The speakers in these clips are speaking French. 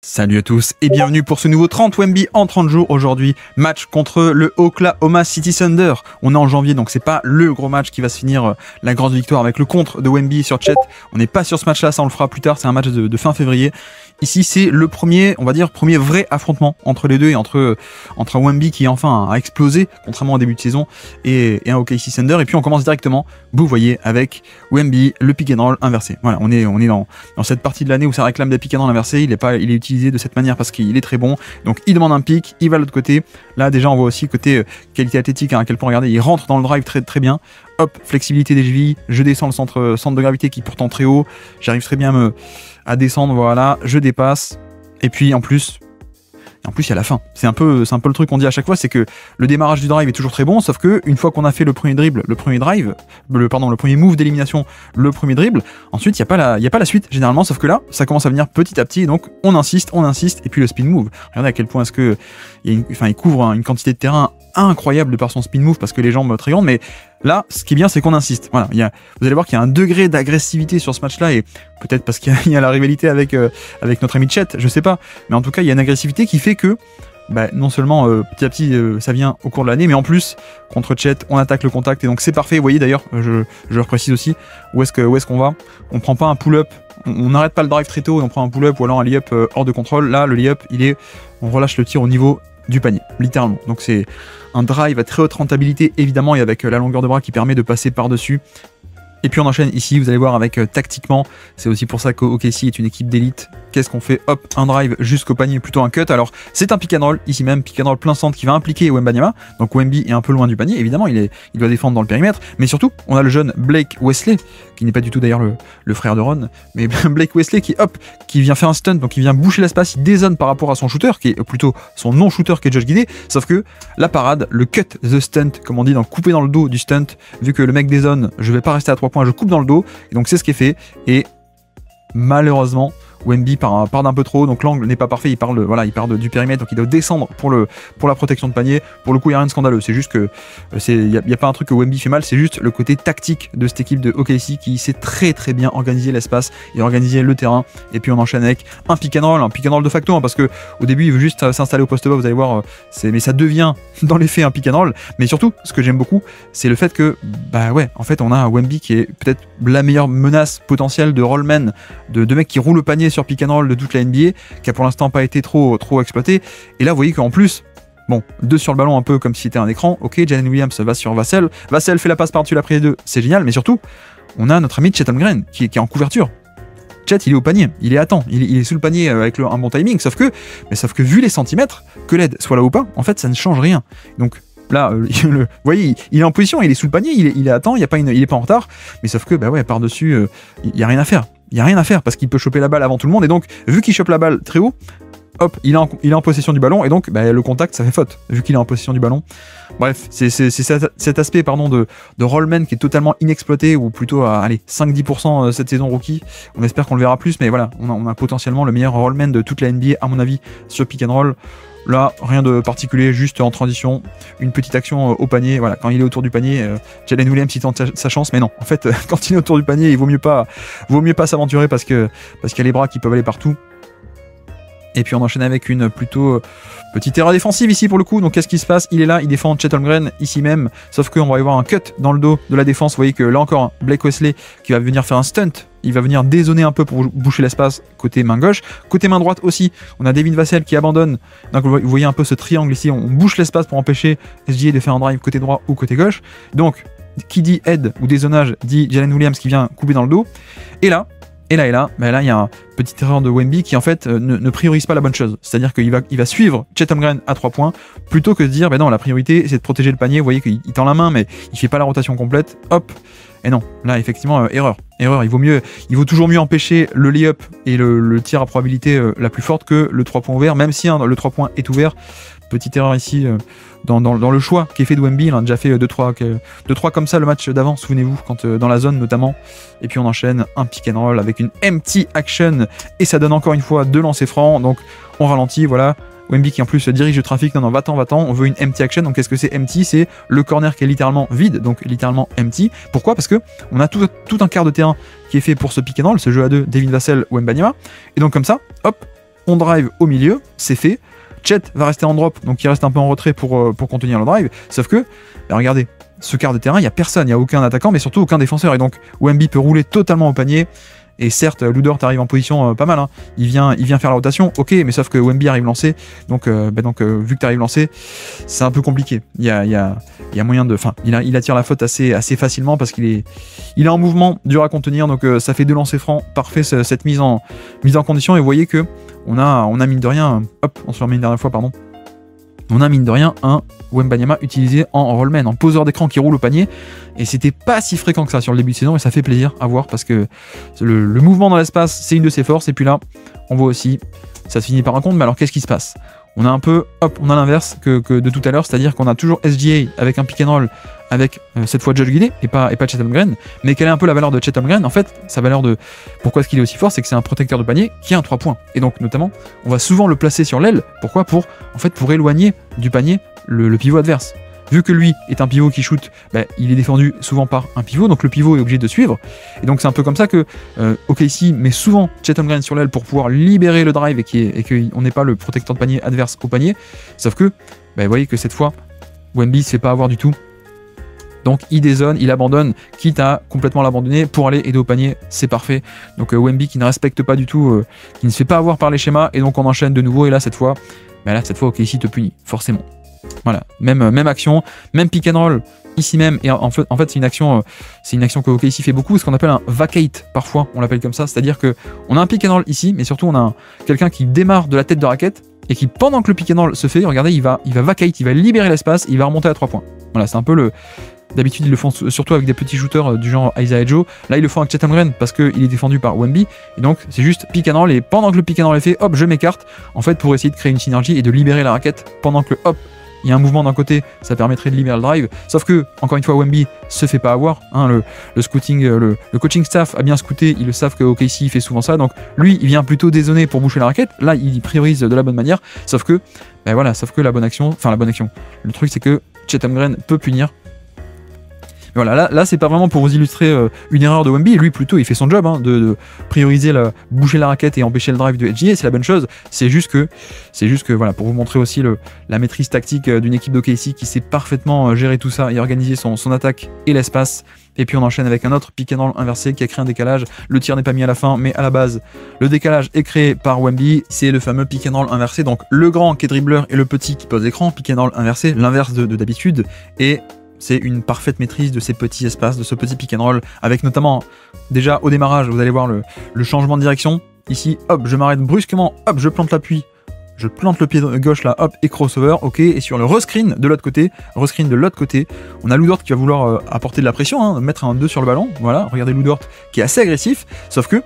Salut à tous et bienvenue pour ce nouveau 30 Wemby en 30 jours. Aujourd'hui, match contre le Oklahoma City Thunder. On est en janvier, donc c'est pas le gros match qui va se finir la grande victoire avec le contre de Wemby sur Chet. On n'est pas sur ce match-là, ça on le fera plus tard. C'est un match de fin février. Ici, c'est le premier, on va dire, premier vrai affrontement entre les deux et entre un Wemby qui enfin a explosé, contrairement au début de saison, et un OKC Thunder. Et puis on commence directement, vous voyez, avec Wemby, le pick and roll inversé. Voilà, on est dans cette partie de l'année où ça réclame des pick and roll inversés. Il est utilisé de cette manière parce qu'il est très bon. Donc il demande un pick, il va de l'autre côté. Là déjà, on voit aussi côté qualité athlétique, à quel point, regardez, il rentre dans le drive très très bien. Hop, flexibilité des chevilles, je descends le centre de gravité qui est pourtant très haut. J'arrive très bien à descendre, voilà, je dépasse. Et puis en plus, il y a la fin. C'est un peu le truc qu'on dit à chaque fois, c'est que le démarrage du drive est toujours très bon, sauf que une fois qu'on a fait le premier dribble, le premier move d'élimination, le premier dribble, ensuite il y a pas la suite généralement, sauf que là, ça commence à venir petit à petit, donc on insiste, et puis le spin move. Regardez à quel point est-ce que il couvre une quantité de terrain incroyable de par son spin move parce que les jambes très grandes, mais là, ce qui est bien, c'est qu'on insiste. Voilà, vous allez voir qu'il y a un degré d'agressivité sur ce match-là, et peut-être parce qu'il y a la rivalité avec notre ami Chet, je sais pas, mais en tout cas, il y a une agressivité qui fait que non seulement petit à petit ça vient au cours de l'année, mais en plus contre Chet on attaque le contact, et donc c'est parfait. Vous voyez d'ailleurs, je le précise aussi, où est-ce qu'on va, on prend pas un pull-up, on n'arrête pas le drive très tôt et on prend un pull-up ou alors un lay-up hors de contrôle. Là le lay-up on relâche le tir au niveau du panier, littéralement. Donc c'est un drive à très haute rentabilité évidemment, et avec la longueur de bras qui permet de passer par-dessus. Et puis on enchaîne ici, vous allez voir, avec tactiquement, c'est aussi pour ça qu'OKC est une équipe d'élite. Qu'est-ce qu'on fait? Hop, un drive jusqu'au panier, plutôt un cut. Alors c'est un pick and roll, ici même, pick and roll plein centre qui va impliquer Wembanyama. Donc Wemby est un peu loin du panier, évidemment, il doit défendre dans le périmètre. Mais surtout, on a le jeune Blake Wesley, qui n'est pas du tout d'ailleurs le frère de Ron, mais Blake Wesley qui vient faire un stunt, donc il vient boucher l'espace, il dézone par rapport à son shooter, qui est plutôt son non-shooter qui est Josh Giddey. Sauf que la parade, le cut the stunt, comme on dit, donc couper dans le dos du stunt, vu que le mec dézone, je vais pas rester à 3 points, je coupe dans le dos, et donc c'est ce qui est fait. Et malheureusement, Wemby part d'un peu trop, donc l'angle n'est pas parfait, il part du périmètre, donc il doit descendre pour la protection de panier. Pour le coup, il n'y a rien de scandaleux, c'est juste que il n'y a pas un truc que Wemby fait mal, c'est juste le côté tactique de cette équipe de OKC qui sait très très bien organiser l'espace et organiser le terrain. Et puis on enchaîne avec un pick and roll de facto, parce que au début il veut juste s'installer au poste bas, vous allez voir, mais ça devient dans les faits un pick and roll. Mais surtout, ce que j'aime beaucoup, c'est le fait que en fait on a un Wemby qui est peut-être la meilleure menace potentielle de rollman, de mecs qui roulent le panier sur pick and roll de toute la NBA, qui a pour l'instant pas été trop exploité. Et là vous voyez qu'en plus, deux sur le ballon, un peu comme si c'était un écran. Ok, Jalen Williams va sur Vassell fait la passe par-dessus la prise 2, c'est génial. Mais surtout, on a notre ami Chet Holmgren qui est en couverture. Chet, il est au panier, il est sous le panier avec un bon timing, sauf que vu les centimètres, que l'aide soit là ou pas, en fait ça ne change rien. Donc là, vous voyez, il est en position, il est sous le panier, il est à temps, il est pas en retard, mais sauf que par-dessus, il n'y a rien à faire. Il n'y a rien à faire parce qu'il peut choper la balle avant tout le monde, et donc vu qu'il chope la balle très haut, hop, il est en possession du ballon, et donc le contact ça fait faute vu qu'il est en possession du ballon. Bref, c'est cet aspect de rollman qui est totalement inexploité, ou plutôt à 5-10% cette saison rookie. On espère qu'on le verra plus, mais voilà, on a potentiellement le meilleur rollman de toute la NBA à mon avis sur pick and roll. Là, rien de particulier, juste en transition, une petite action au panier. Voilà, quand il est autour du panier, Jalen Williams il tente sa chance, mais non. En fait, quand il est autour du panier, il vaut mieux pas s'aventurer parce qu'il y a les bras qui peuvent aller partout. Et puis on enchaîne avec une plutôt petite erreur défensive ici pour le coup. Donc qu'est-ce qui se passe? Il est là, il défend Chet Holmgren ici même, sauf qu'on va y avoir un cut dans le dos de la défense. Vous voyez que là encore, Blake Wesley qui va venir faire un stunt, il va venir dézoner un peu pour boucher l'espace côté main gauche. Côté main droite aussi, on a Devin Vassell qui abandonne. Donc vous voyez un peu ce triangle ici, on bouche l'espace pour empêcher SGA de faire un drive côté droit ou côté gauche. Donc qui dit aide ou dézonage dit Jalen Williams qui vient couper dans le dos. Et là, il y a une petite erreur de Wemby qui en fait ne priorise pas la bonne chose. C'est-à-dire qu'il va suivre Chet Holmgren à 3 points, plutôt que de dire non, la priorité c'est de protéger le panier. Vous voyez qu'il tend la main mais il fait pas la rotation complète. Hop. Et non, là effectivement erreur. Il vaut toujours mieux empêcher le lay-up et le tir à probabilité la plus forte que le 3 points ouvert, même si le 3 points est ouvert. Petite erreur ici dans le choix qui est fait de Wemby. Il a déjà fait 2-3 comme ça le match d'avant, souvenez-vous, quand dans la zone notamment. Et puis on enchaîne un pick and roll avec une empty action, et ça donne encore une fois 2 lancers francs. Donc on ralentit, voilà. Wemby qui en plus dirige le trafic, non, va-t'en, on veut une empty action. Donc qu'est-ce que c'est empty? C'est le corner qui est littéralement vide, donc littéralement empty. Pourquoi? Parce que on a tout un quart de terrain qui est fait pour ce pick and roll, ce jeu à 2, Devin Vassell, Wembanyama. Et donc comme ça, hop, on drive au milieu, c'est fait. Chet va rester en drop, donc il reste un peu en retrait pour contenir le drive. Sauf que, bah regardez, ce quart de terrain, il n'y a personne, il n'y a aucun attaquant, mais surtout aucun défenseur. Et donc, Wemby peut rouler totalement au panier. Et certes, Lou Dort arrive en position pas mal, hein. Il vient faire la rotation, ok, mais sauf que Wemby arrive lancé. Donc, vu que tu arrives lancé, c'est un peu compliqué. Il y a moyen de. Enfin, il attire la faute assez facilement parce qu'il est en mouvement, dur à contenir. Donc, ça fait 2 lancers francs. Parfait cette mise en condition. Et vous voyez que on a mine de rien. Hop, on se remet une dernière fois, pardon. On a mine de rien un Wembanyama utilisé en rollman, en poseur d'écran qui roule au panier, et c'était pas si fréquent que ça sur le début de saison, et ça fait plaisir à voir parce que le mouvement dans l'espace, c'est une de ses forces, et puis là, on voit aussi, ça se finit par un compte, mais alors qu'est-ce qui se passe? On a un peu, hop, on a l'inverse que de tout à l'heure, c'est-à-dire qu'on a toujours SGA avec un pick and roll avec cette fois Josh Giddey et pas Chet Holmgren, mais quelle est un peu la valeur de Chet Holmgren? En fait, sa valeur de pourquoi est-ce qu'il est aussi fort, c'est que c'est un protecteur de panier qui a un 3 points. Et donc notamment, on va souvent le placer sur l'aile. Pourquoi? Pour éloigner du panier le pivot adverse. Vu que lui est un pivot qui shoot, bah, il est défendu souvent par un pivot, donc le pivot est obligé de suivre. Et donc c'est un peu comme ça que OKC met souvent Chet Holmgren sur l'aile pour pouvoir libérer le drive et qu'on n'ait pas le protecteur de panier adverse au panier. Sauf que, bah, vous voyez que cette fois, Wemby se fait pas avoir du tout. Donc il dézone, il abandonne, quitte à complètement l'abandonner pour aller aider au panier, c'est parfait. Donc Wemby qui ne respecte pas du tout, qui ne se fait pas avoir par les schémas, et donc on enchaîne de nouveau, et là cette fois OKC te punit, forcément. Voilà, même action, même pick and roll, ici même, et en fait c'est une action que OKC fait beaucoup, ce qu'on appelle un vacate, parfois on l'appelle comme ça, c'est-à-dire que on a un pick and roll ici, mais surtout on a quelqu'un qui démarre de la tête de raquette, et qui pendant que le pick and roll se fait, regardez, il va vacate, il va libérer l'espace, il va remonter à 3 points. Voilà, c'est un peu le... D'habitude, ils le font surtout avec des petits shooters du genre Isaiah Joe. Là, ils le font avec Chet Holmgren parce qu'il est défendu par Wemby. Et donc, c'est juste pick and roll. Et pendant que le pick and roll est fait, hop, je m'écarte. En fait, pour essayer de créer une synergie et de libérer la raquette pendant que, hop, il y a un mouvement d'un côté, ça permettrait de libérer le drive. Sauf que, encore une fois, Wemby se fait pas avoir. Hein, le scouting, le coaching staff a bien scouté. Ils le savent que OKC fait souvent ça. Donc, lui, il vient plutôt dézoner pour boucher la raquette. Là, il priorise de la bonne manière. Sauf que, ben voilà, la bonne action. Le truc, c'est que Chet Holmgren peut punir. Voilà, là c'est pas vraiment pour vous illustrer une erreur de Wemby, lui plutôt il fait son job, hein, de prioriser bouger la raquette et empêcher le drive de SGA, c'est la bonne chose, c'est juste que voilà, pour vous montrer aussi la maîtrise tactique d'une équipe d'OKC qui sait parfaitement gérer tout ça et organiser son attaque et l'espace. Et puis on enchaîne avec un autre pick and roll inversé qui a créé un décalage. Le tir n'est pas mis à la fin, mais à la base, le décalage est créé par Wemby. C'est le fameux pick and roll inversé. Donc le grand qui est dribbleur et le petit qui pose écran. Pick and roll inversé, l'inverse de d'habitude. Et c'est une parfaite maîtrise de ces petits espaces, de ce petit pick and roll, avec notamment, déjà au démarrage, vous allez voir le changement de direction. Ici, hop, je m'arrête brusquement, hop, je plante l'appui, je plante le pied gauche là, hop, et crossover, ok, et sur le rescreen de l'autre côté, on a Lou Dort qui va vouloir apporter de la pression, hein, mettre un 2 sur le ballon, voilà, regardez Lou Dort qui est assez agressif, sauf que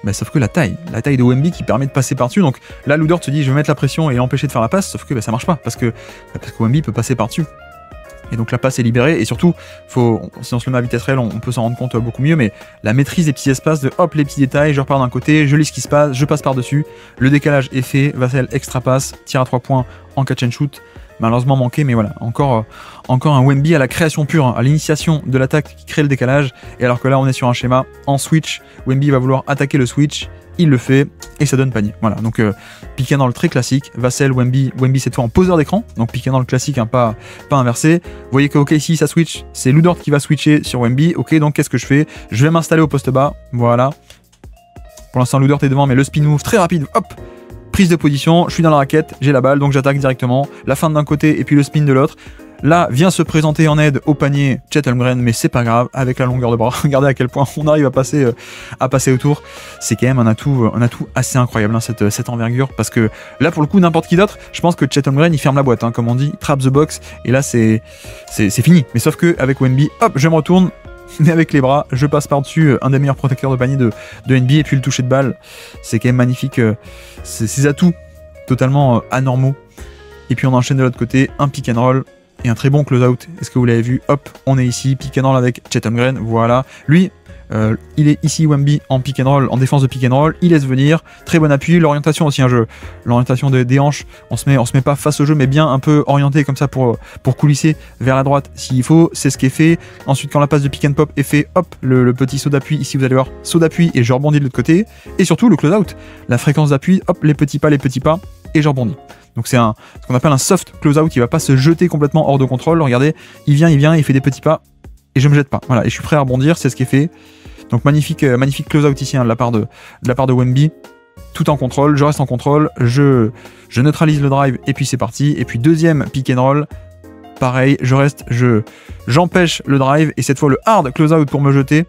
la taille de Wemby qui permet de passer par-dessus, donc là Lou Dort se dit je vais mettre la pression et l'empêcher de faire la passe, sauf que ça marche pas, parce que Wemby peut passer par-dessus. Et donc la passe est libérée, et surtout, si on se le met à vitesse réelle, on peut s'en rendre compte beaucoup mieux, mais la maîtrise des petits espaces, de hop, les petits détails, je repars d'un côté, je lis ce qui se passe, je passe par-dessus, le décalage est fait, Vassell extra passe, tir à 3 points en catch and shoot, malheureusement manqué, mais voilà, encore un Wemby à la création pure, hein, à l'initiation de l'attaque qui crée le décalage, et alors que là on est sur un schéma en switch, Wemby va vouloir attaquer le switch, il le fait, et ça donne panier. Voilà, donc pick and roll très classique, Vassell, Wemby cette fois en poseur d'écran, donc pick and roll classique, hein, pas inversé. Vous voyez que OKC ça switch, c'est Lou Dort qui va switcher sur Wemby, ok, donc qu'est-ce que je fais? Je vais m'installer au poste bas, voilà. Pour l'instant Lou Dort est devant, mais le spin move très rapide, hop, prise de position, je suis dans la raquette, j'ai la balle, donc j'attaque directement, la fin d'un côté et puis le spin de l'autre. Là, vient se présenter en aide au panier Chet Holmgren, mais c'est pas grave, avec la longueur de bras, regardez à quel point on arrive à passer autour, c'est quand même un atout assez incroyable, hein, cette envergure, parce que là, pour le coup, n'importe qui d'autre, je pense que Chet Holmgren, il ferme la boîte, hein, comme on dit, trap the box, et là, c'est fini, mais sauf que avec Wemby, hop, je me retourne, mais avec les bras, je passe par-dessus un des meilleurs protecteurs de panier de NBA, et puis le toucher de balle, c'est quand même magnifique, ces atouts totalement anormaux, et puis on enchaîne de l'autre côté, un pick and roll, et un très bon close-out. Est-ce que vous l'avez vu? Hop, on est ici, pick and roll avec Chet Holmgren, voilà. Lui, Il est ici Wemby en pick and roll, en défense de pick and roll, il laisse venir, très bon appui, l'orientation aussi un jeu, l'orientation des hanches, on se met pas face au jeu mais bien un peu orienté comme ça pour coulisser vers la droite s'il faut, c'est ce qui est fait. Ensuite quand la passe de pick and pop est fait, hop, le petit saut d'appui, ici vous allez voir, saut d'appui et je rebondis de l'autre côté, et surtout le close out, la fréquence d'appui, hop, les petits pas et je rebondis. Donc c'est ce qu'on appelle un soft close out qui va pas se jeter complètement hors de contrôle. Regardez, il vient, il fait des petits pas et je me jette pas. Voilà, et je suis prêt à rebondir, c'est ce qui est fait. Donc magnifique close out ici hein, de la part de Wemby, tout en contrôle, je reste en contrôle, je neutralise le drive et puis c'est parti. Et puis deuxième pick and roll, pareil, j'empêche le drive et cette fois le hard close out pour me jeter.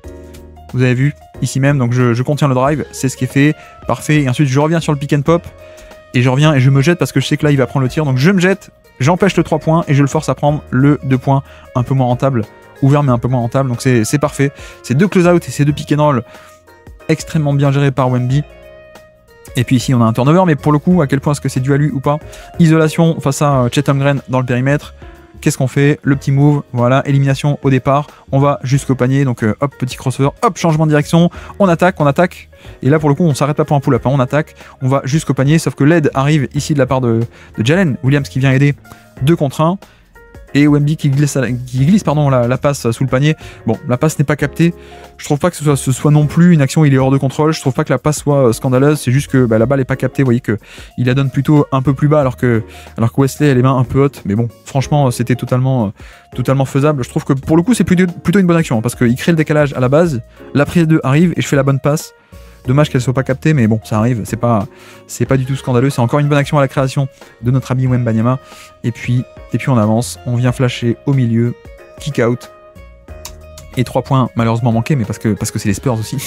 Vous avez vu ici même, donc je contiens le drive, c'est ce qui est fait, parfait. Et ensuite je reviens sur le pick and pop et je reviens et je me jette parce que je sais que là il va prendre le tir, donc je me jette, j'empêche le 3 points et je le force à prendre le 2 points un peu moins rentable. Ouvert mais un peu moins rentable, donc c'est parfait. Ces deux close-out et ces deux pick and roll extrêmement bien gérés par Wemby. Et puis ici on a un turnover, mais pour le coup, à quel point est-ce que c'est dû à lui ou pas? Isolation face à Chet Holmgren dans le périmètre. Qu'est-ce qu'on fait? Le petit move, voilà, élimination au départ. On va jusqu'au panier, donc hop, petit crossover, hop, changement de direction. On attaque. Et là pour le coup, on s'arrête pas pour un pull-up, hein, on attaque. On va jusqu'au panier, sauf que l'aide arrive ici de la part de Jalen Williams qui vient aider 2 contre 1. Et Wemby qui glisse la passe sous le panier. Bon, la passe n'est pas captée. Je trouve pas que ce soit non plus une action, il est hors de contrôle. Je trouve pas que la passe soit scandaleuse. C'est juste que la balle est pas captée. Vous voyez qu'il la donne plutôt un peu plus bas alors que Wesley a les mains un peu hautes. Mais bon, franchement, c'était totalement faisable. Je trouve que pour le coup, c'est plutôt une bonne action hein, parce qu'il crée le décalage à la base. La prise 2 arrive et je fais la bonne passe. Dommage qu'elle soit pas captée, mais bon, ça arrive, c'est pas du tout scandaleux, c'est encore une bonne action à la création de notre ami Wembanyama. Et puis on avance, on vient flasher au milieu, kick out. Et 3 points malheureusement manqués, mais parce que c'est les Spurs aussi.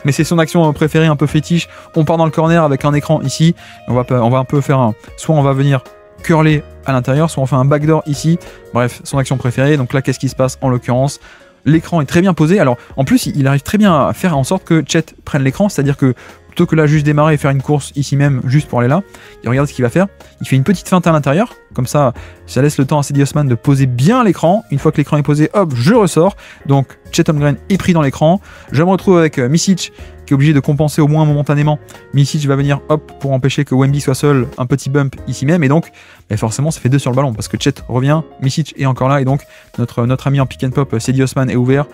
Mais c'est son action préférée, un peu fétiche. On part dans le corner avec un écran ici. On va un peu faire soit on va venir curler à l'intérieur, soit on fait un backdoor ici. Bref, son action préférée. Donc là, qu'est-ce qui se passe en l'occurrence? L'écran est très bien posé. Alors, en plus, il arrive très bien à faire en sorte que Chet prenne l'écran, c'est-à-dire que plutôt que là, juste démarrer et faire une course ici même, juste pour aller là, et regarde ce qu'il va faire. Il fait une petite feinte à l'intérieur, comme ça laisse le temps à Cedi Osman de poser bien l'écran. Une fois que l'écran est posé, hop, je ressors. Donc, Chet Holmgren est pris dans l'écran. Je me retrouve avec Micic, qui est obligé de compenser au moins momentanément. Micic va venir, hop, pour empêcher que Wemby soit seul, un petit bump ici même, et donc, forcément, ça fait 2 sur le ballon, parce que Chet revient, Micic est encore là, et donc, notre ami en pick and pop, Cedi Osman, est ouvert.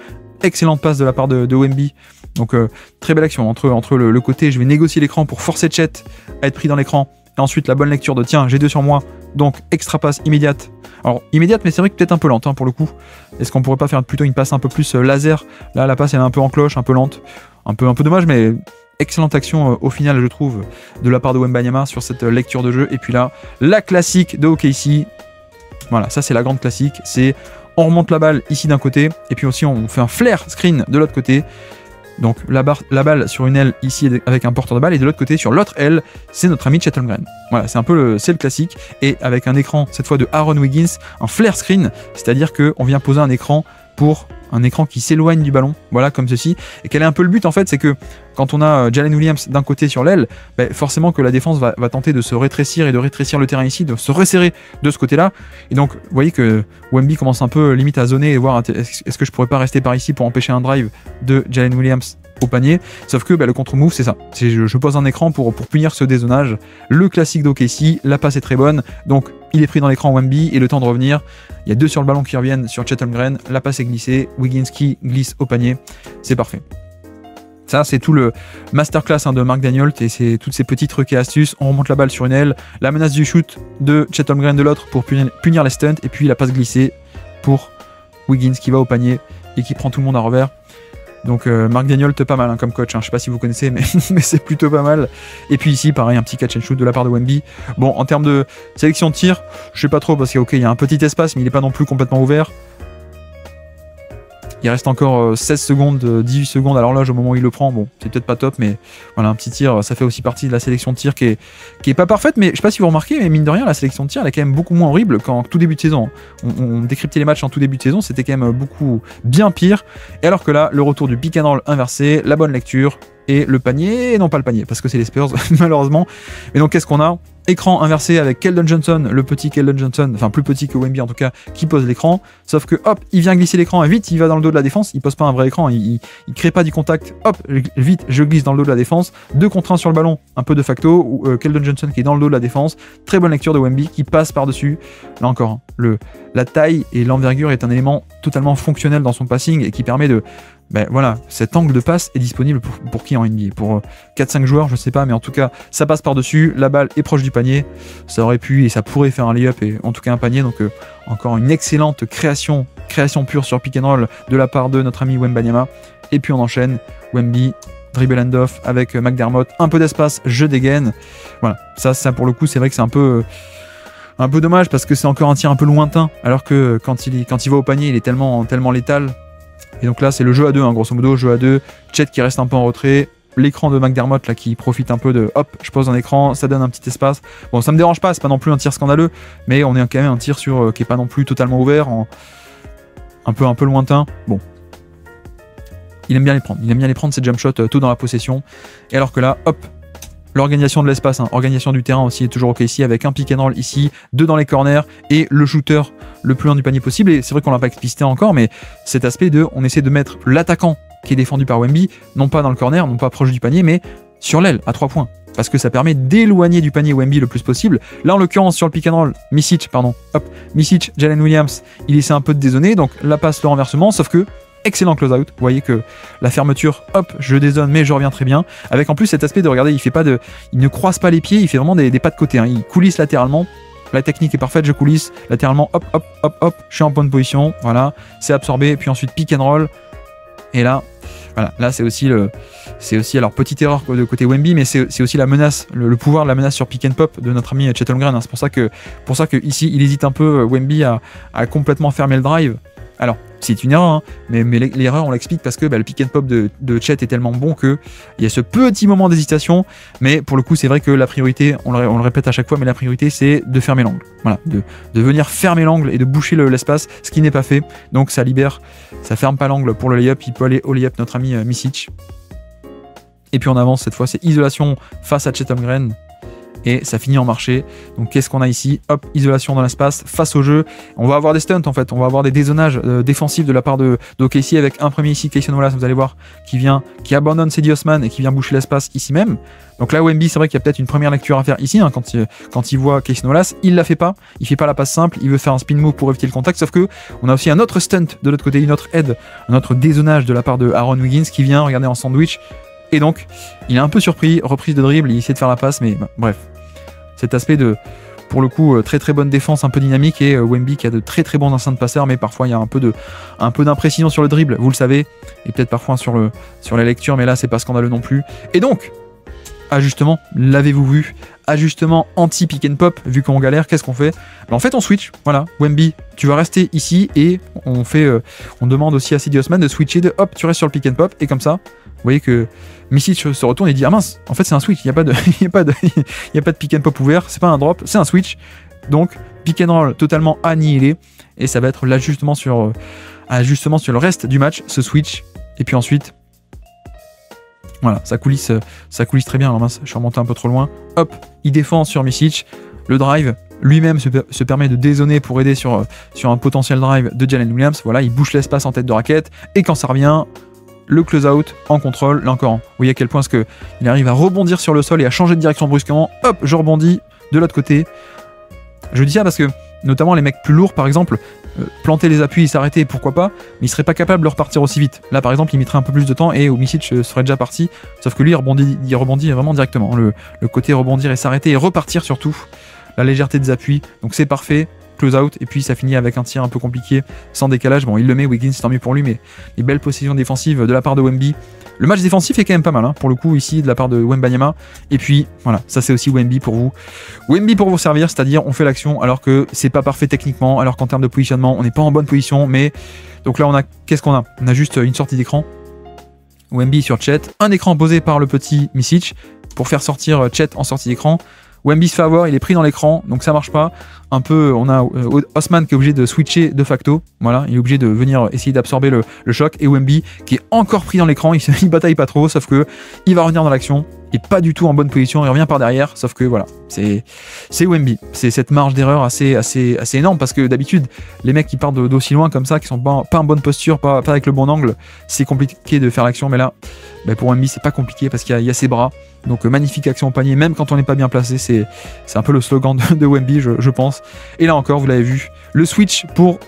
Excellente passe de la part de Wemby. Donc, très belle action entre le côté, je vais négocier l'écran pour forcer Chet à être pris dans l'écran, et ensuite la bonne lecture de tiens, j'ai 2 sur moi, donc extra passe immédiate. Alors, immédiate, mais c'est vrai que peut-être un peu lente, hein, pour le coup. Est-ce qu'on pourrait pas faire plutôt une passe un peu plus laser? Là, la passe, elle est un peu en cloche, un peu lente. Un peu dommage, mais excellente action au final, je trouve, de la part de Wembanyama sur cette lecture de jeu. Et puis là, la classique de OKC. Voilà, ça c'est la grande classique. C'est on remonte la balle ici d'un côté, et puis aussi on fait un flare screen de l'autre côté. Donc la balle sur une aile ici avec un porteur de balle, et de l'autre côté sur l'autre aile, c'est notre ami Chet Holmgren. Voilà, c'est un peu le classique. Et avec un écran, cette fois de Aaron Wiggins, un flare screen, c'est-à-dire qu'on vient poser un écran qui s'éloigne du ballon, voilà, comme ceci. Et quel est un peu le but en fait, c'est que quand on a Jalen Williams d'un côté sur l'aile, forcément que la défense va tenter de se rétrécir et de rétrécir le terrain ici, de se resserrer de ce côté-là. Et donc, vous voyez que Wemby commence un peu limite à zoner et voir est-ce que je pourrais pas rester par ici pour empêcher un drive de Jalen Williams au panier. Sauf que le contre-move, c'est ça. Je pose un écran pour punir ce dézonage. Le classique d'OKC, la passe est très bonne. Donc, il est pris dans l'écran Wemby et le temps de revenir. Il y a 2 sur le ballon qui reviennent sur Chet Holmgren. La passe est glissée. Wiggins qui glisse au panier. C'est parfait. Ça, c'est tout le masterclass de Mark Daigneault et c'est toutes ces petits trucs et astuces. On remonte la balle sur une aile. La menace du shoot de Chet Holmgren de l'autre pour punir les stunts. Et puis la passe glissée pour Wiggins qui va au panier et qui prend tout le monde à revers. Donc Mark Daigneault, pas mal comme coach, hein. Je sais pas si vous connaissez, mais c'est plutôt pas mal. Et puis ici, pareil, un petit catch and shoot de la part de Wemby. Bon, en termes de sélection de tir, je sais pas trop, parce qu'il y a un petit espace, mais il est pas non plus complètement ouvert. Il reste encore 16 secondes, 18 secondes à l'horloge au moment où il le prend. Bon, c'est peut-être pas top, mais voilà, un petit tir, ça fait aussi partie de la sélection de tir qui est pas parfaite, mais je sais pas si vous remarquez, mais mine de rien, la sélection de tir, elle est quand même beaucoup moins horrible qu'en tout début de saison. On décryptait les matchs en tout début de saison, c'était quand même beaucoup bien pire. Et alors que là, le retour du pick and roll inversé, la bonne lecture, et le panier, et non pas le panier, parce que c'est les Spurs, malheureusement. Et donc, qu'est-ce qu'on a? Écran inversé avec Keldon Johnson, le petit Keldon Johnson, enfin plus petit que Wemby en tout cas, qui pose l'écran. Sauf que hop, il vient glisser l'écran et vite, il va dans le dos de la défense. Il pose pas un vrai écran, il crée pas du contact. Hop, vite, je glisse dans le dos de la défense. 2 contre 1 sur le ballon, un peu de facto. Ou Keldon Johnson qui est dans le dos de la défense. Très bonne lecture de Wemby qui passe par-dessus. Là encore, la taille et l'envergure est un élément totalement fonctionnel dans son passing et qui permet de... Ben voilà, cet angle de passe est disponible pour qui en NBA? Pour 4-5 joueurs, je sais pas, mais en tout cas, ça passe par-dessus, la balle est proche du panier, ça aurait pu et ça pourrait faire un lay-up et en tout cas un panier, donc encore une excellente création pure sur pick and roll de la part de notre ami Wembanyama. Et puis on enchaîne, Wemby, dribble hand-off avec McDermott, un peu d'espace, je dégaine. Voilà, ça pour le coup, c'est vrai que c'est un peu dommage parce que c'est encore un tir un peu lointain, alors que quand il va au panier, il est tellement létal. Et donc là, c'est le jeu à 2, hein, grosso modo, jeu à 2. Chet qui reste un peu en retrait. L'écran de McDermott là, qui profite un peu de hop, je pose un écran, ça donne un petit espace. Bon, ça me dérange pas, c'est pas non plus un tir scandaleux, mais on est quand même un tir sur qui est pas non plus totalement ouvert, un peu lointain. Bon. Il aime bien les prendre ces jump shots tôt dans la possession. Et alors que là, hop, l'organisation de l'espace, hein, organisation du terrain aussi est toujours ok ici, avec un pick and roll ici, 2 dans les corners et le shooter le plus loin du panier possible. Et c'est vrai qu'on l'a pas explicité encore, mais cet aspect de, on essaie de mettre l'attaquant qui est défendu par Wemby, non pas dans le corner, non pas proche du panier, mais sur l'aile, à 3 points. Parce que ça permet d'éloigner du panier Wemby le plus possible. Là, en l'occurrence, sur le pick and roll, Micic, Jalen Williams, il essaie un peu de dézoner, donc la passe, le renversement, sauf que excellent close-out. Vous voyez que la fermeture, hop, je dézone, mais je reviens très bien. Avec en plus cet aspect de, regardez, il ne croise pas les pieds, il fait vraiment des pas de côté. Hein. Il coulisse latéralement. La technique est parfaite, je coulisse latéralement, hop, hop, hop, hop, je suis en bonne position. Voilà, c'est absorbé. Puis ensuite, pick and roll. Et là, voilà, là c'est aussi alors petite erreur de côté Wemby, mais c'est aussi la menace, le pouvoir de la menace sur pick and pop de notre ami Chet Holmgren. Hein. C'est pour ça que ici, il hésite un peu, Wemby, à complètement fermer le drive. Alors, c'est une erreur, hein, mais l'erreur, on l'explique parce que le pick and pop de Chet est tellement bon qu'il y a ce petit moment d'hésitation, mais pour le coup, c'est vrai que la priorité, on le répète à chaque fois, mais la priorité, c'est de fermer l'angle. Voilà, de venir fermer l'angle et de boucher l'espace, ce qui n'est pas fait. Donc, ça libère, ça ferme pas l'angle pour le layup, il peut aller au layup, notre ami Micic. Et puis on avance, cette fois, c'est isolation face à Chet Holmgren. Et ça finit en marché. Donc qu'est-ce qu'on a ici? Hop, isolation dans l'espace, face au jeu. On va avoir des stunts en fait, on va avoir des dézonages défensifs de la part d'OKC avec un premier ici, Cason Wallace, vous allez voir, qui abandonne Cedi Osman et qui vient boucher l'espace ici même. Donc là, Wemby, c'est vrai qu'il y a peut-être une première lecture à faire ici, hein, quand il voit Cason Wallace, il la fait pas, il fait pas la passe simple, il veut faire un spin move pour éviter le contact, sauf que on a aussi un autre stunt de l'autre côté, une autre aide, un autre dézonage de la part de Aaron Wiggins qui vient, regardez, en sandwich. Et donc, il est un peu surpris, reprise de dribble, il essaie de faire la passe, mais bref. Cet aspect de, pour le coup, très très bonne défense, un peu dynamique, et Wemby qui a de très très bons instincts de passeur, mais parfois il y a un peu d'imprécision sur le dribble, vous le savez, et peut-être parfois sur la lecture, mais là c'est pas scandaleux non plus. Et donc, ajustement, l'avez-vous vu? Ajustement anti-pick and pop, vu qu'on galère, qu'est-ce qu'on fait? En fait on switch, voilà, Wemby, tu vas rester ici, et on demande aussi à Cedi Osman de switcher, de hop, tu restes sur le pick and pop, et comme ça, vous voyez que Micic se retourne et dit ah mince, en fait c'est un switch, il n'y a pas de pick and pop ouvert, c'est pas un drop, c'est un switch. Donc pick and roll totalement annihilé et ça va être l'ajustement sur le reste du match, ce switch. Et puis ensuite, voilà, ça coulisse très bien. Alors mince, je suis remonté un peu trop loin. Hop, il défend sur Micic, le drive. Lui-même se permet de dézoner pour aider sur un potentiel drive de Jalen Williams. Voilà, il bouche l'espace en tête de raquette et quand ça revient, le close-out en contrôle, là encore. Vous voyez à quel point il arrive à rebondir sur le sol et à changer de direction brusquement. Hop, je rebondis de l'autre côté. Je dis ça parce que, notamment les mecs plus lourds, par exemple, planter les appuis et s'arrêter, pourquoi pas, mais il serait pas capable de repartir aussi vite. Là, par exemple, il mettrait un peu plus de temps et Micic serait déjà parti. Sauf que lui, il rebondit vraiment directement. Le côté rebondir et s'arrêter et repartir surtout. La légèreté des appuis, donc c'est parfait. Close out, et puis ça finit avec un tir un peu compliqué, sans décalage. Bon, il le met, Wiggins, tant mieux pour lui, mais les belles possessions défensives de la part de Wemby. Le match défensif est quand même pas mal, hein, pour le coup, ici, de la part de Wembanyama. Et puis, voilà, ça c'est aussi Wemby pour vous. Wemby pour vous servir, c'est-à-dire on fait l'action alors que c'est pas parfait techniquement, alors qu'en termes de positionnement, on n'est pas en bonne position, mais... Donc là, qu'est-ce qu'on a? On a juste une sortie d'écran. Wemby sur Chet, un écran posé par le petit Micic pour faire sortir Chet en sortie d'écran. Wemby se fait avoir, il est pris dans l'écran, donc ça marche pas. un peu, on a Osman qui est obligé de switcher de facto, voilà, il est obligé de venir essayer d'absorber le choc, et Wemby qui est encore pris dans l'écran, il bataille pas trop, sauf que il va revenir dans l'action, il est pas du tout en bonne position, il revient par derrière, sauf que voilà, c'est Wemby, c'est cette marge d'erreur assez énorme, parce que d'habitude, les mecs qui partent d'aussi loin comme ça, qui sont pas en bonne posture, pas avec le bon angle, c'est compliqué de faire l'action, mais là, bah pour Wemby, c'est pas compliqué, parce qu'il y a ses bras, donc magnifique action au panier, même quand on n'est pas bien placé, c'est un peu le slogan de Wemby, je pense. Et là encore, vous l'avez vu, le switch pour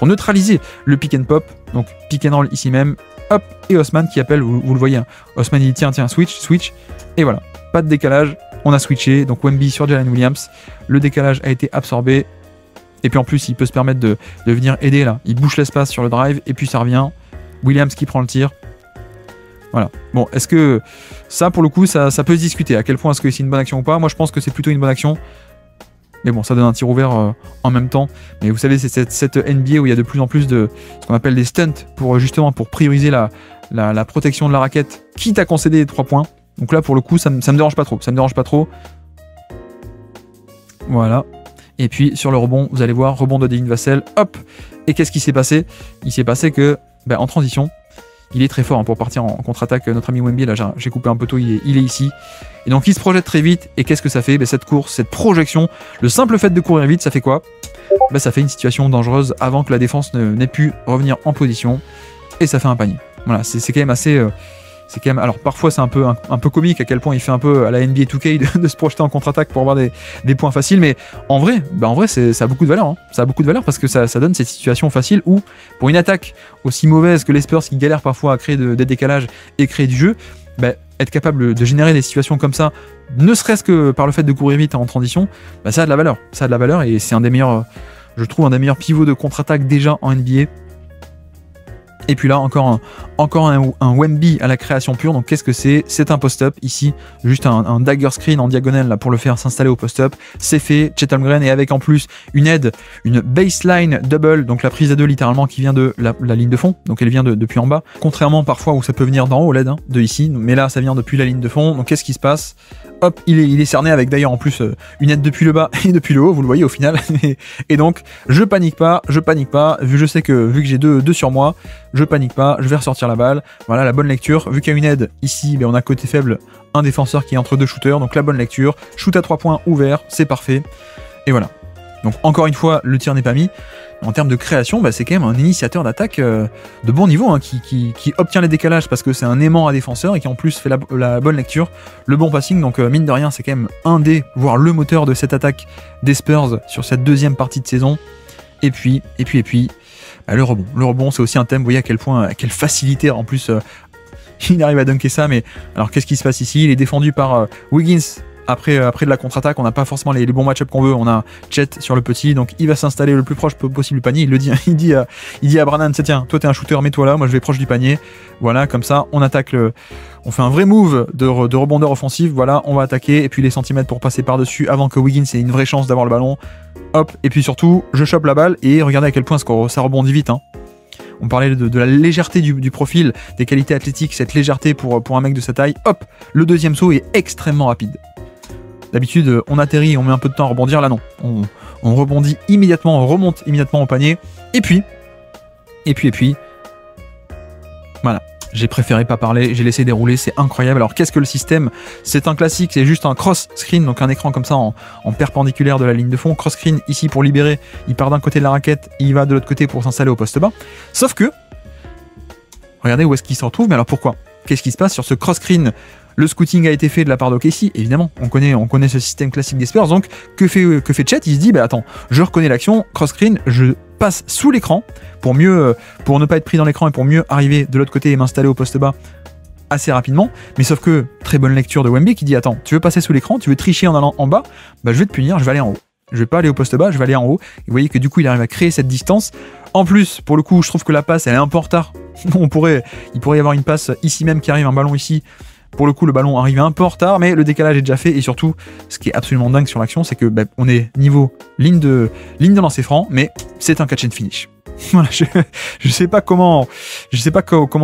neutraliser le pick and pop, donc pick and roll ici même, hop, et Osman qui appelle, vous le voyez, hein. Osman il dit tiens, switch, et voilà, pas de décalage, on a switché, donc Wemby sur Jalen Williams, le décalage a été absorbé, et puis en plus il peut se permettre de venir aider là, il bouche l'espace sur le drive, et puis ça revient, Williams qui prend le tir. Voilà. Bon, est-ce que ça, pour le coup, ça peut se discuter. À quel point est-ce que c'est une bonne action ou pas? Moi, je pense que c'est plutôt une bonne action. Mais bon, ça donne un tir ouvert en même temps. Mais vous savez, c'est cette NBA où il y a de plus en plus de ce qu'on appelle des stunts pour prioriser la protection de la raquette, quitte à concéder les 3 points. Donc là, pour le coup, ça me dérange pas trop. Ça me dérange pas trop. Voilà. Et puis, sur le rebond, vous allez voir, rebond de Devin Vassell. Hop. Et qu'est-ce qui s'est passé? Il s'est passé que, en transition, il est très fort hein, pour partir en contre-attaque. Notre ami Wemby, là j'ai coupé un peu tôt, il est ici. Et donc il se projette très vite. Et qu'est-ce que ça fait? Cette course, cette projection, le simple fait de courir vite, ça fait quoi? Ça fait une situation dangereuse avant que la défense n'ait pu revenir en position. Et ça fait un panier. Voilà, c'est quand même assez... alors parfois c'est un peu comique à quel point il fait un peu à la NBA 2K de se projeter en contre-attaque pour avoir des points faciles, mais en vrai ça a beaucoup de valeur, hein. Ça a beaucoup de valeur parce que ça donne cette situation facile où pour une attaque aussi mauvaise que les Spurs qui galèrent parfois à créer des décalages et créer du jeu, être capable de générer des situations comme ça, ne serait-ce que par le fait de courir vite en transition, ça a de la valeur, et c'est un des meilleurs pivots de contre-attaque déjà en NBA. Et puis là, encore un Wemby à la création pure. Donc qu'est-ce que c'est? C'est un post-up ici, juste un dagger screen en diagonale là, pour le faire s'installer au post-up. C'est fait, Chet Holmgren, et avec en plus une aide, une baseline double, donc la prise à deux littéralement qui vient de la ligne de fond. Donc elle vient depuis en bas. Contrairement parfois où ça peut venir d'en haut, l'aide, hein, de ici. Mais là, ça vient depuis la ligne de fond. Donc qu'est-ce qui se passe? Hop, il est cerné avec d'ailleurs en plus une aide depuis le bas et depuis le haut, vous le voyez au final. Et donc, je panique pas, vu que j'ai deux sur moi, je panique pas, je vais ressortir la balle. Voilà, la bonne lecture. Vu qu'il y a une aide ici, on a côté faible un défenseur qui est entre deux shooters, donc la bonne lecture. Shoot à 3 points ouvert, c'est parfait. Et voilà. Donc encore une fois, le tir n'est pas mis. En termes de création, c'est quand même un initiateur d'attaque de bon niveau, hein, qui obtient les décalages parce que c'est un aimant à défenseur et qui en plus fait la bonne lecture, le bon passing. Donc mine de rien, c'est quand même un des, voire le moteur de cette attaque des Spurs sur cette deuxième partie de saison. Et puis, le rebond. Le rebond, c'est aussi un thème. Vous voyez à quelle facilité en plus il arrive à dunker ça. Mais alors qu'est-ce qui se passe ici? Il est défendu par Wiggins. Après de la contre-attaque, on n'a pas forcément les bons match-up qu'on veut. On a Chet sur le petit, donc il va s'installer le plus proche possible du panier. Il dit à Brannan, tiens, toi t'es un shooter, mets-toi là, moi je vais proche du panier. Voilà, comme ça, on attaque on fait un vrai move de rebondeur offensif. Voilà, on va attaquer, et puis les centimètres pour passer par-dessus avant que Wiggins ait une vraie chance d'avoir le ballon. Hop, et puis surtout, je chope la balle, et regardez à quel point ça rebondit vite, hein. On parlait de la légèreté du profil, des qualités athlétiques, cette légèreté pour un mec de sa taille. Hop, le deuxième saut est extrêmement rapide. D'habitude, on atterrit, on met un peu de temps à rebondir. Là, non. On rebondit immédiatement, on remonte immédiatement au panier. Et puis, voilà. J'ai préféré pas parler, j'ai laissé dérouler, c'est incroyable. Alors, qu'est-ce que le système? C'est un classique, c'est juste un cross-screen, donc un écran comme ça en perpendiculaire de la ligne de fond. Cross-screen ici pour libérer, il part d'un côté de la raquette, et il va de l'autre côté pour s'installer au poste bas. Sauf que, regardez où est-ce qu'il se retrouve, mais alors pourquoi? Qu'est-ce qui se passe sur ce cross-screen? Le scouting a été fait de la part d'OKC, évidemment, on connaît ce système classique des Spurs, donc que fait Chet? Il se dit, attends, je reconnais l'action, cross-screen, je passe sous l'écran pour ne pas être pris dans l'écran et pour mieux arriver de l'autre côté et m'installer au poste bas assez rapidement. Mais sauf que, très bonne lecture de Wemby qui dit, attends, tu veux passer sous l'écran, tu veux tricher en allant en bas, je vais te punir, je vais aller en haut. Je vais pas aller au poste bas, je vais aller en haut. Et vous voyez que du coup, il arrive à créer cette distance. En plus, pour le coup, je trouve que la passe, elle est un peu en retard. Il pourrait y avoir une passe ici même qui arrive, un ballon ici. Pour le coup, le ballon arrive un peu en retard, mais le décalage est déjà fait. Et surtout, ce qui est absolument dingue sur l'action, c'est que on est niveau ligne de lancer franc, mais c'est un catch and finish. Voilà, je sais pas comment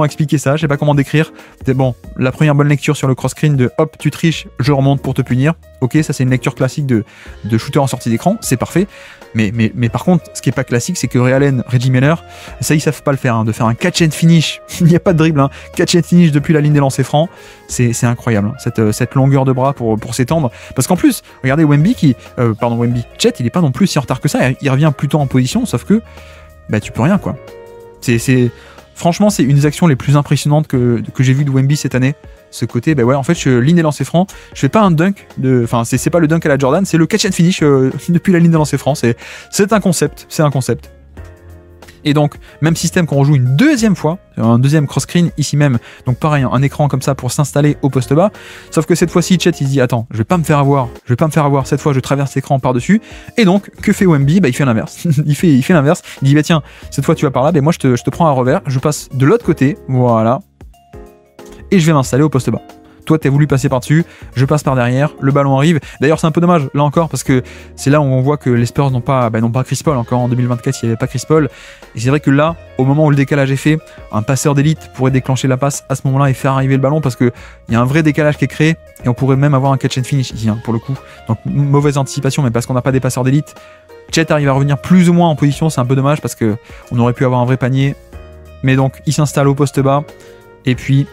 expliquer ça, je sais pas comment décrire. Bon, la première bonne lecture sur le cross-screen de hop, tu triches, je remonte pour te punir. Ok, ça c'est une lecture classique de shooter en sortie d'écran, c'est parfait. Mais par contre, ce qui est pas classique, c'est que Ray Allen, Reggie Miller, ça ils savent pas le faire, hein, de faire un catch and finish. Il n'y a pas de dribble, hein. Catch and finish depuis la ligne des lancers francs, c'est incroyable, hein, cette longueur de bras pour s'étendre. Parce qu'en plus, regardez Chet, il est pas non plus si en retard que ça, il revient plutôt en position, sauf que bah tu peux rien quoi. Franchement, c'est une des actions les plus impressionnantes que j'ai vues de Wemby cette année. Ce côté, bah ouais, en fait, je ligne des lancers francs, je fais pas un dunk, enfin, c'est pas le dunk à la Jordan, c'est le catch and finish depuis la ligne des lancers francs. C'est un concept, Et donc, même système qu'on rejoue une deuxième fois, un deuxième cross-screen ici même. Donc pareil, un écran comme ça pour s'installer au poste bas. Sauf que cette fois-ci, Chet il se dit attends, je vais pas me faire avoir, cette fois je traverse l'écran par-dessus. Et donc, que fait Wemby? Bah il fait l'inverse. il fait l'inverse. Il dit bah tiens, cette fois tu vas par là, bah moi je te prends un revers, je passe de l'autre côté, voilà. Et je vais m'installer au poste bas. Toi, t'as voulu passer par-dessus, je passe par derrière, le ballon arrive. D'ailleurs, c'est un peu dommage, là encore, parce que c'est là où on voit que les Spurs n'ont pas Chris Paul. Encore en 2024, il n'y avait pas Chris Paul. Et c'est vrai que là, au moment où le décalage est fait, un passeur d'élite pourrait déclencher la passe à ce moment-là et faire arriver le ballon, parce qu'il y a un vrai décalage qui est créé, et on pourrait même avoir un catch and finish ici, hein, pour le coup. Donc, mauvaise anticipation, mais parce qu'on n'a pas des passeurs d'élite. Chet arrive à revenir plus ou moins en position, c'est un peu dommage, parce qu'on aurait pu avoir un vrai panier. Mais donc, il s'installe au poste bas, et puis,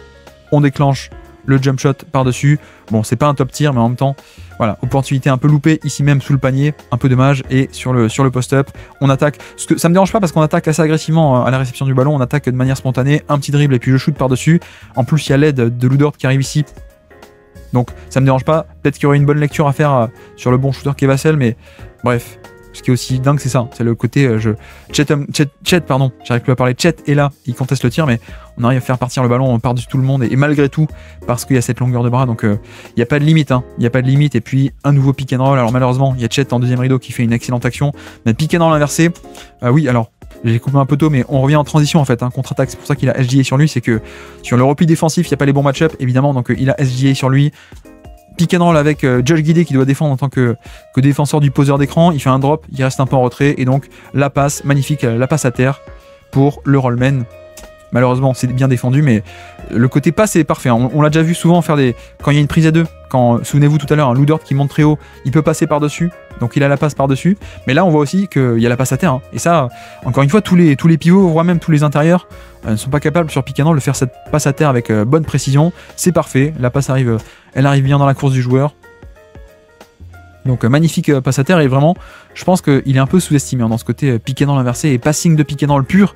on déclenche le jump shot par-dessus. Bon, c'est pas un top tier, mais en même temps, voilà, opportunité un peu loupée ici même sous le panier, un peu dommage. Et sur le post-up, on attaque. Ça me dérange pas parce qu'on attaque assez agressivement à la réception du ballon, on attaque de manière spontanée, un petit dribble et puis je shoot par-dessus. En plus, il y a l'aide de Lou Dort qui arrive ici. Donc, ça me dérange pas. Peut-être qu'il y aurait une bonne lecture à faire sur le bon shooter qu'est Vassell, mais bref. Ce qui est aussi dingue, c'est ça. C'est le côté. Chet, pardon, j'arrive plus à parler. Chet est là, il conteste le tir, mais on arrive à faire partir le ballon par-dessus tout le monde. Et malgré tout, parce qu'il y a cette longueur de bras, donc il n'y a pas de limite. Il n'y a pas de limite. Et puis, un nouveau pick and roll. Alors, malheureusement, il y a Chet en deuxième rideau qui fait une excellente action. Mais pick and roll inversé. Oui, alors. J'ai coupé un peu tôt, mais on revient en transition en fait, contre-attaque. C'est pour ça qu'il a SGA sur lui. C'est que sur le repli défensif, il n'y a pas les bons match-up, évidemment. Donc, il a SGA sur lui. Pick and roll avec Josh Giddey qui doit défendre en tant que défenseur du poseur d'écran. Il fait un drop, il reste un peu en retrait. Et donc, la passe, magnifique, la passe à terre pour le rollman. Malheureusement, c'est bien défendu, mais le côté passe est parfait. On l'a déjà vu souvent faire quand il y a une prise à deux. Souvenez-vous tout à l'heure, un Lou Dort qui monte très haut, il peut passer par-dessus. Donc il a la passe par-dessus. Mais là, on voit aussi qu'il y a la passe à terre. Et ça, encore une fois, tous les pivots, voire même tous les intérieurs, ne sont pas capables sur pick and roll de faire cette passe à terre avec bonne précision. C'est parfait. La passe arrive, elle arrive bien dans la course du joueur. Donc magnifique passe à terre. Et vraiment, je pense qu'il est un peu sous-estimé dans ce côté pick and roll inversé et passing de pick and roll pur.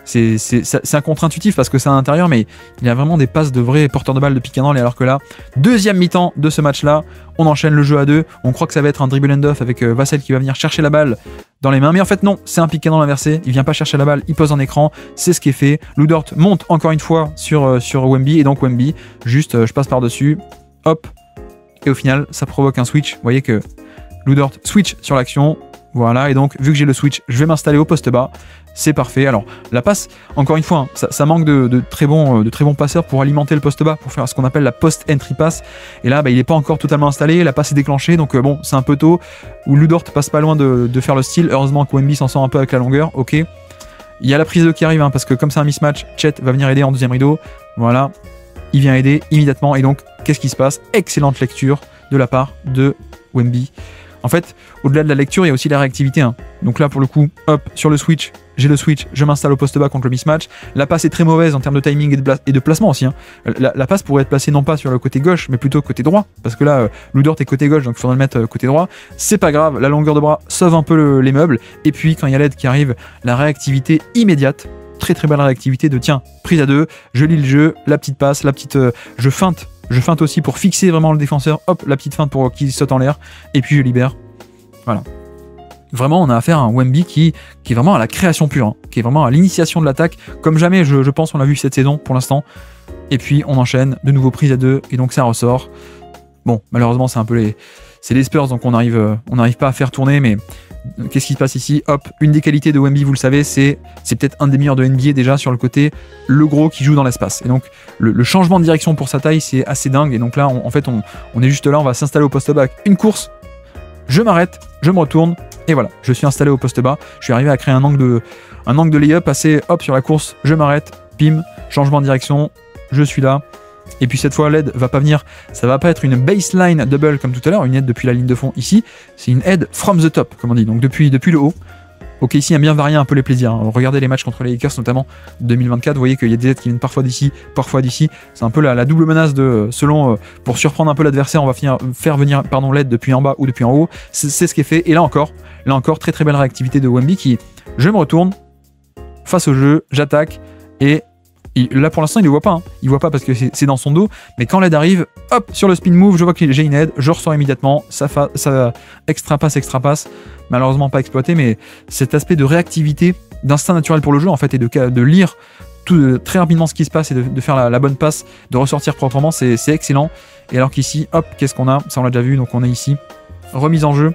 C'est un contre-intuitif parce que c'est à l'intérieur, mais il y a vraiment des passes de vrais porteurs de balles de pick and roll. Et alors que là, deuxième mi-temps de ce match-là, on enchaîne le jeu à deux. On croit que ça va être un dribble end-off avec Vassell qui va venir chercher la balle dans les mains. Mais en fait, non, c'est un pick and roll inversé. Il vient pas chercher la balle, il pose en écran. C'est ce qui est fait. Lou Dort monte encore une fois sur Wemby. Et donc Wemby, juste, je passe par-dessus. Hop. Et au final, ça provoque un switch. Vous voyez que Lou Dort switch sur l'action. Voilà. Et donc, vu que j'ai le switch, je vais m'installer au poste bas. C'est parfait. Alors la passe, encore une fois, hein, ça manque de très bons passeurs pour alimenter le poste bas, pour faire ce qu'on appelle la post-entry pass. Et là, il n'est pas encore totalement installé, la passe est déclenchée, donc bon, c'est un peu tôt. Où Lou Dort passe pas loin de faire le steal. Heureusement que Wemby s'en sort un peu avec la longueur. Ok. Il y a la prise de qui arrive, hein, parce que comme c'est un mismatch, Chet va venir aider en deuxième rideau. Voilà. Il vient aider immédiatement. Et donc, qu'est-ce qui se passe? Excellente lecture de la part de Wemby. En fait, au-delà de la lecture, il y a aussi la réactivité. Hein. Donc là, pour le coup, hop, sur le switch, j'ai le switch, je m'installe au poste bas contre le mismatch. La passe est très mauvaise en termes de timing et de placement aussi. Hein. La passe pourrait être placée non pas sur le côté gauche, mais plutôt côté droit. Parce que là, Lou Dort est côté gauche, donc il faudrait le mettre côté droit. C'est pas grave, la longueur de bras sauve un peu les meubles. Et puis, quand il y a l'aide qui arrive, la réactivité immédiate. Très très belle réactivité de tiens, prise à deux, je lis le jeu, la petite passe, je feinte aussi pour fixer vraiment le défenseur, hop, la petite feinte pour qu'il saute en l'air, et puis je libère. Voilà. Vraiment, on a affaire à un Wemby qui est vraiment à la création pure, hein, qui est vraiment à l'initiation de l'attaque, comme jamais, je pense, on l'a vu cette saison pour l'instant. Et puis, on enchaîne, de nouveau prise à deux, et donc ça ressort. Bon, malheureusement, c'est les Spurs, donc on n'arrive pas à faire tourner, mais qu'est-ce qui se passe ici? Hop, une des qualités de Wemby, vous le savez, c'est peut-être un des meilleurs de NBA déjà sur le côté, le gros qui joue dans l'espace. Et donc, le changement de direction pour sa taille, c'est assez dingue. Et donc là, on est juste là, on va s'installer au poste bas avec une course. Je m'arrête, je me retourne, Et voilà, je suis installé au poste bas, je suis arrivé à créer un angle de lay-up assez hop sur la course, je m'arrête, pim, changement de direction, je suis là. Et puis cette fois, l'aide va pas venir, ça va pas être une baseline double comme tout à l'heure, une aide depuis la ligne de fond ici, c'est une aide from the top, comme on dit, donc depuis le haut. Ok, ici, aime bien varier un peu les plaisirs. Regardez les matchs contre les Lakers, notamment 2024, vous voyez qu'il y a des aides qui viennent parfois d'ici, parfois d'ici. C'est un peu la double menace de, pour surprendre un peu l'adversaire, on va faire venir l'aide depuis en bas ou depuis en haut. C'est ce qui est fait. Et là encore, très très belle réactivité de Wemby qui, je me retourne face au jeu, j'attaque et là pour l'instant il ne voit pas, hein. Il voit pas parce que c'est dans son dos, mais quand l'aide arrive, hop, sur le spin move, je vois que j'ai une aide, je ressors immédiatement, ça extra passe, malheureusement pas exploité, mais cet aspect de réactivité, d'instinct naturel pour le jeu en fait, et de lire très rapidement ce qui se passe et de faire la bonne passe, de ressortir proprement, c'est excellent. Et alors qu'ici, hop, qu'est-ce qu'on a? Ça on l'a déjà vu, donc on a ici, remise en jeu.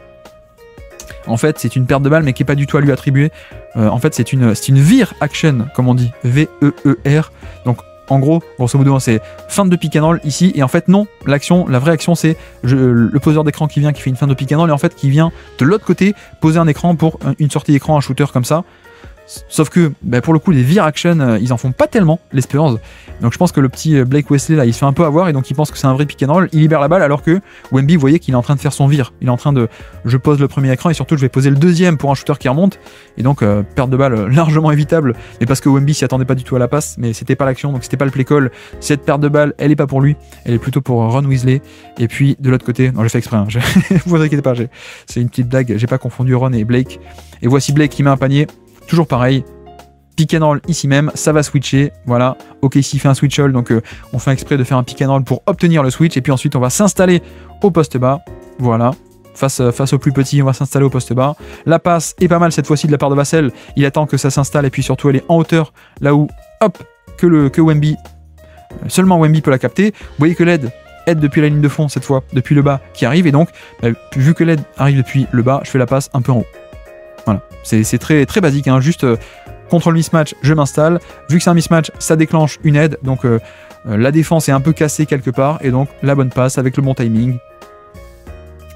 En fait, c'est une perte de balle, mais qui n'est pas du tout à lui attribuer. En fait, c'est une veer action, comme on dit, V-E-E-R. Donc, en gros, grosso modo, c'est feinte de pick and roll ici. Et en fait, non, la vraie action, c'est le poseur d'écran qui fait une feinte de pick and roll et en fait, qui vient de l'autre côté poser un écran pour une sortie d'écran, un shooter comme ça. Sauf que, pour le coup, les veer action, ils en font pas tellement, les Spurs. Donc je pense que le petit Blake Wesley, là, il se fait un peu avoir et donc il pense que c'est un vrai pick and roll. Il libère la balle alors que Wemby, vous voyez qu'il est en train de faire son veer. Il est en train de... Je pose le premier écran et surtout, je vais poser le deuxième pour un shooter qui remonte. Et donc, perte de balle largement évitable. Mais parce que Wemby s'y attendait pas du tout à la passe, mais c'était pas l'action, donc c'était pas le play call. Cette perte de balle, elle est pas pour lui. Elle est plutôt pour Ron Weasley. Et puis, de l'autre côté... Non, j'ai fait exprès, hein. Vous inquiétez pas, c'est une petite blague. J'ai pas confondu Ron et Blake. Et voici Blake qui met un panier. Toujours pareil. Pick and roll ici même, ça va switcher, voilà. Ok, ici il fait un switch all, donc on fait exprès de faire un pick and roll pour obtenir le switch, et puis ensuite on va s'installer au poste bas, voilà. Face au plus petit, on va s'installer au poste bas. La passe est pas mal cette fois-ci de la part de Vassell, il attend que ça s'installe, et puis surtout elle est en hauteur, là où, hop, que Wemby, seulement Wemby peut la capter. Vous voyez que l'aide depuis la ligne de fond cette fois, depuis le bas qui arrive, et donc, vu que l'aide arrive depuis le bas, je fais la passe un peu en haut. Voilà, c'est très, très basique, hein, juste... Contrôle mismatch, je m'installe. Vu que c'est un mismatch, ça déclenche une aide. Donc la défense est un peu cassée quelque part. Et donc la bonne passe avec le bon timing.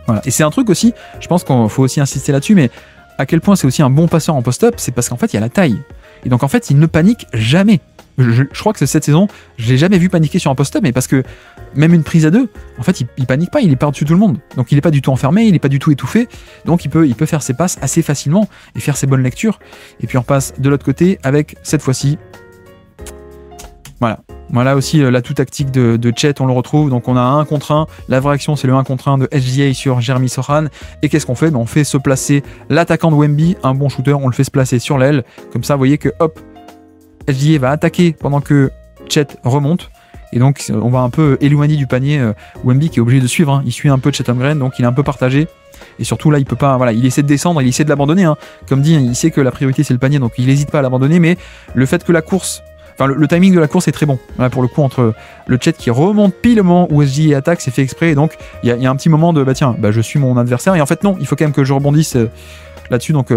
Voilà. Et c'est un truc aussi, je pense qu'il faut aussi insister là-dessus, mais à quel point c'est aussi un bon passeur en post-up, c'est parce qu'en fait il y a la taille. Et donc en fait il ne panique jamais. Je crois que cette saison, je l'ai jamais vu paniquer sur un post-up, mais parce que même une prise à deux, en fait, il panique pas, il est par-dessus tout le monde. Donc il n'est pas du tout enfermé, il n'est pas du tout étouffé. Donc il peut faire ses passes assez facilement et faire ses bonnes lectures. Et puis on passe de l'autre côté avec, cette fois-ci, voilà aussi l'atout tactique de Chet, on le retrouve. Donc on a un 1 contre 1. La vraie action, c'est le 1 contre 1 de SGA sur Jeremy Sohan. Et qu'est-ce qu'on fait? On fait se placer l'attaquant de Wemby, un bon shooter, on le fait se placer sur l'aile. Comme ça, vous voyez que hop, SGA va attaquer pendant que Chet remonte. Et donc on va un peu éloigner du panier Wemby qui est obligé de suivre, hein. Il suit un peu Chet Holmgren, donc il est un peu partagé. Et surtout là il peut pas, voilà, il essaie de descendre, il essaie de l'abandonner, hein. Comme dit, il sait que la priorité c'est le panier, donc il n'hésite pas à l'abandonner, mais le fait que la course, enfin le timing de la course est très bon. Là pour le coup, entre le Chet qui remonte pile le moment où SGA attaque, c'est fait exprès, et donc il y a un petit moment de je suis mon adversaire, et en fait non, il faut quand même que je rebondisse là-dessus. Donc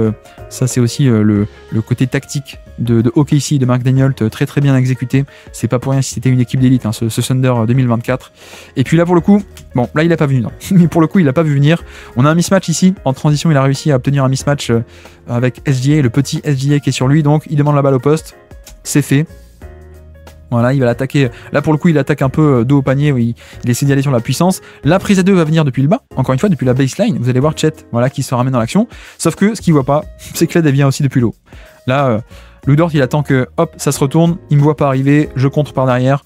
ça c'est aussi le côté tactique de OKC, de Mark Daigneault, très très bien exécuté. C'est pas pour rien si c'était une équipe d'élite, hein, ce Thunder 2024. Et puis là pour le coup, bon là il a pas vu, non. Mais pour le coup il a pas vu venir. On a un mismatch ici, en transition il a réussi à obtenir un mismatch avec SGA, le petit SGA qui est sur lui, donc il demande la balle au poste, c'est fait. Voilà, il va l'attaquer. Là, pour le coup, il attaque un peu dos au panier. Il essaie d'y aller sur la puissance. La prise à deux va venir depuis le bas. Encore une fois, depuis la baseline. Vous allez voir Chet, voilà, qui se ramène dans l'action. Sauf que ce qu'il voit pas, c'est que l'aide, elle vient aussi depuis le haut. Là, Lu Dort, il attend que, hop, ça se retourne. Il me voit pas arriver. Je contre par derrière.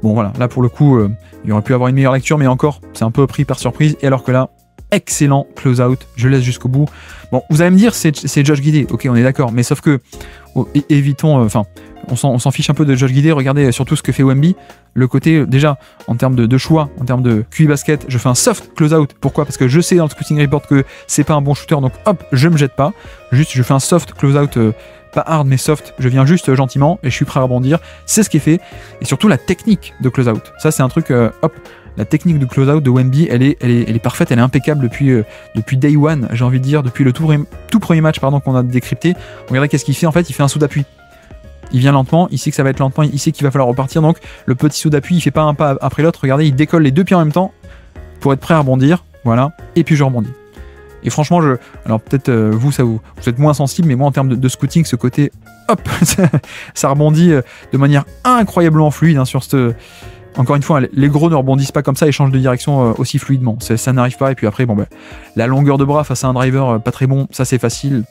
Bon, voilà. Là, pour le coup, il aurait pu avoir une meilleure lecture, mais encore, c'est un peu pris par surprise. Et alors que là, excellent close-out. Je laisse jusqu'au bout. Bon, vous allez me dire, c'est Josh Giddey. Ok, on est d'accord. Mais sauf que, évitons, on s'en fiche un peu de Josh Giddey. Regardez surtout ce que fait Wemby. Le côté, déjà, en termes de choix, en termes de QI basket, je fais un soft close-out. Pourquoi? Parce que je sais dans le scouting report que c'est pas un bon shooter. Donc hop, je me jette pas. Juste, je fais un soft close-out, pas hard mais soft. Je viens juste gentiment et je suis prêt à rebondir. C'est ce qui est fait. Et surtout, la technique de close-out. Ça, c'est un truc, hop. La technique de close-out de Wemby, elle est parfaite, elle est impeccable depuis day one, j'ai envie de dire, depuis le tout premier match qu'on a décrypté. Regardez qu'est-ce qu'il fait, en fait, il fait un saut d'appui. Il vient lentement, il sait que ça va être lentement, il sait qu'il va falloir repartir, donc le petit saut d'appui, il fait pas un pas après l'autre, regardez, il décolle les deux pieds en même temps pour être prêt à rebondir, voilà, et puis je rebondis. Et franchement, alors peut-être vous êtes moins sensible, mais moi en termes de scouting, ce côté, hop, ça rebondit de manière incroyablement fluide sur ce... Encore une fois, les gros ne rebondissent pas comme ça et changent de direction aussi fluidement. Ça n'arrive pas. Et puis après, la longueur de bras face à un driver pas très bon, ça c'est facile.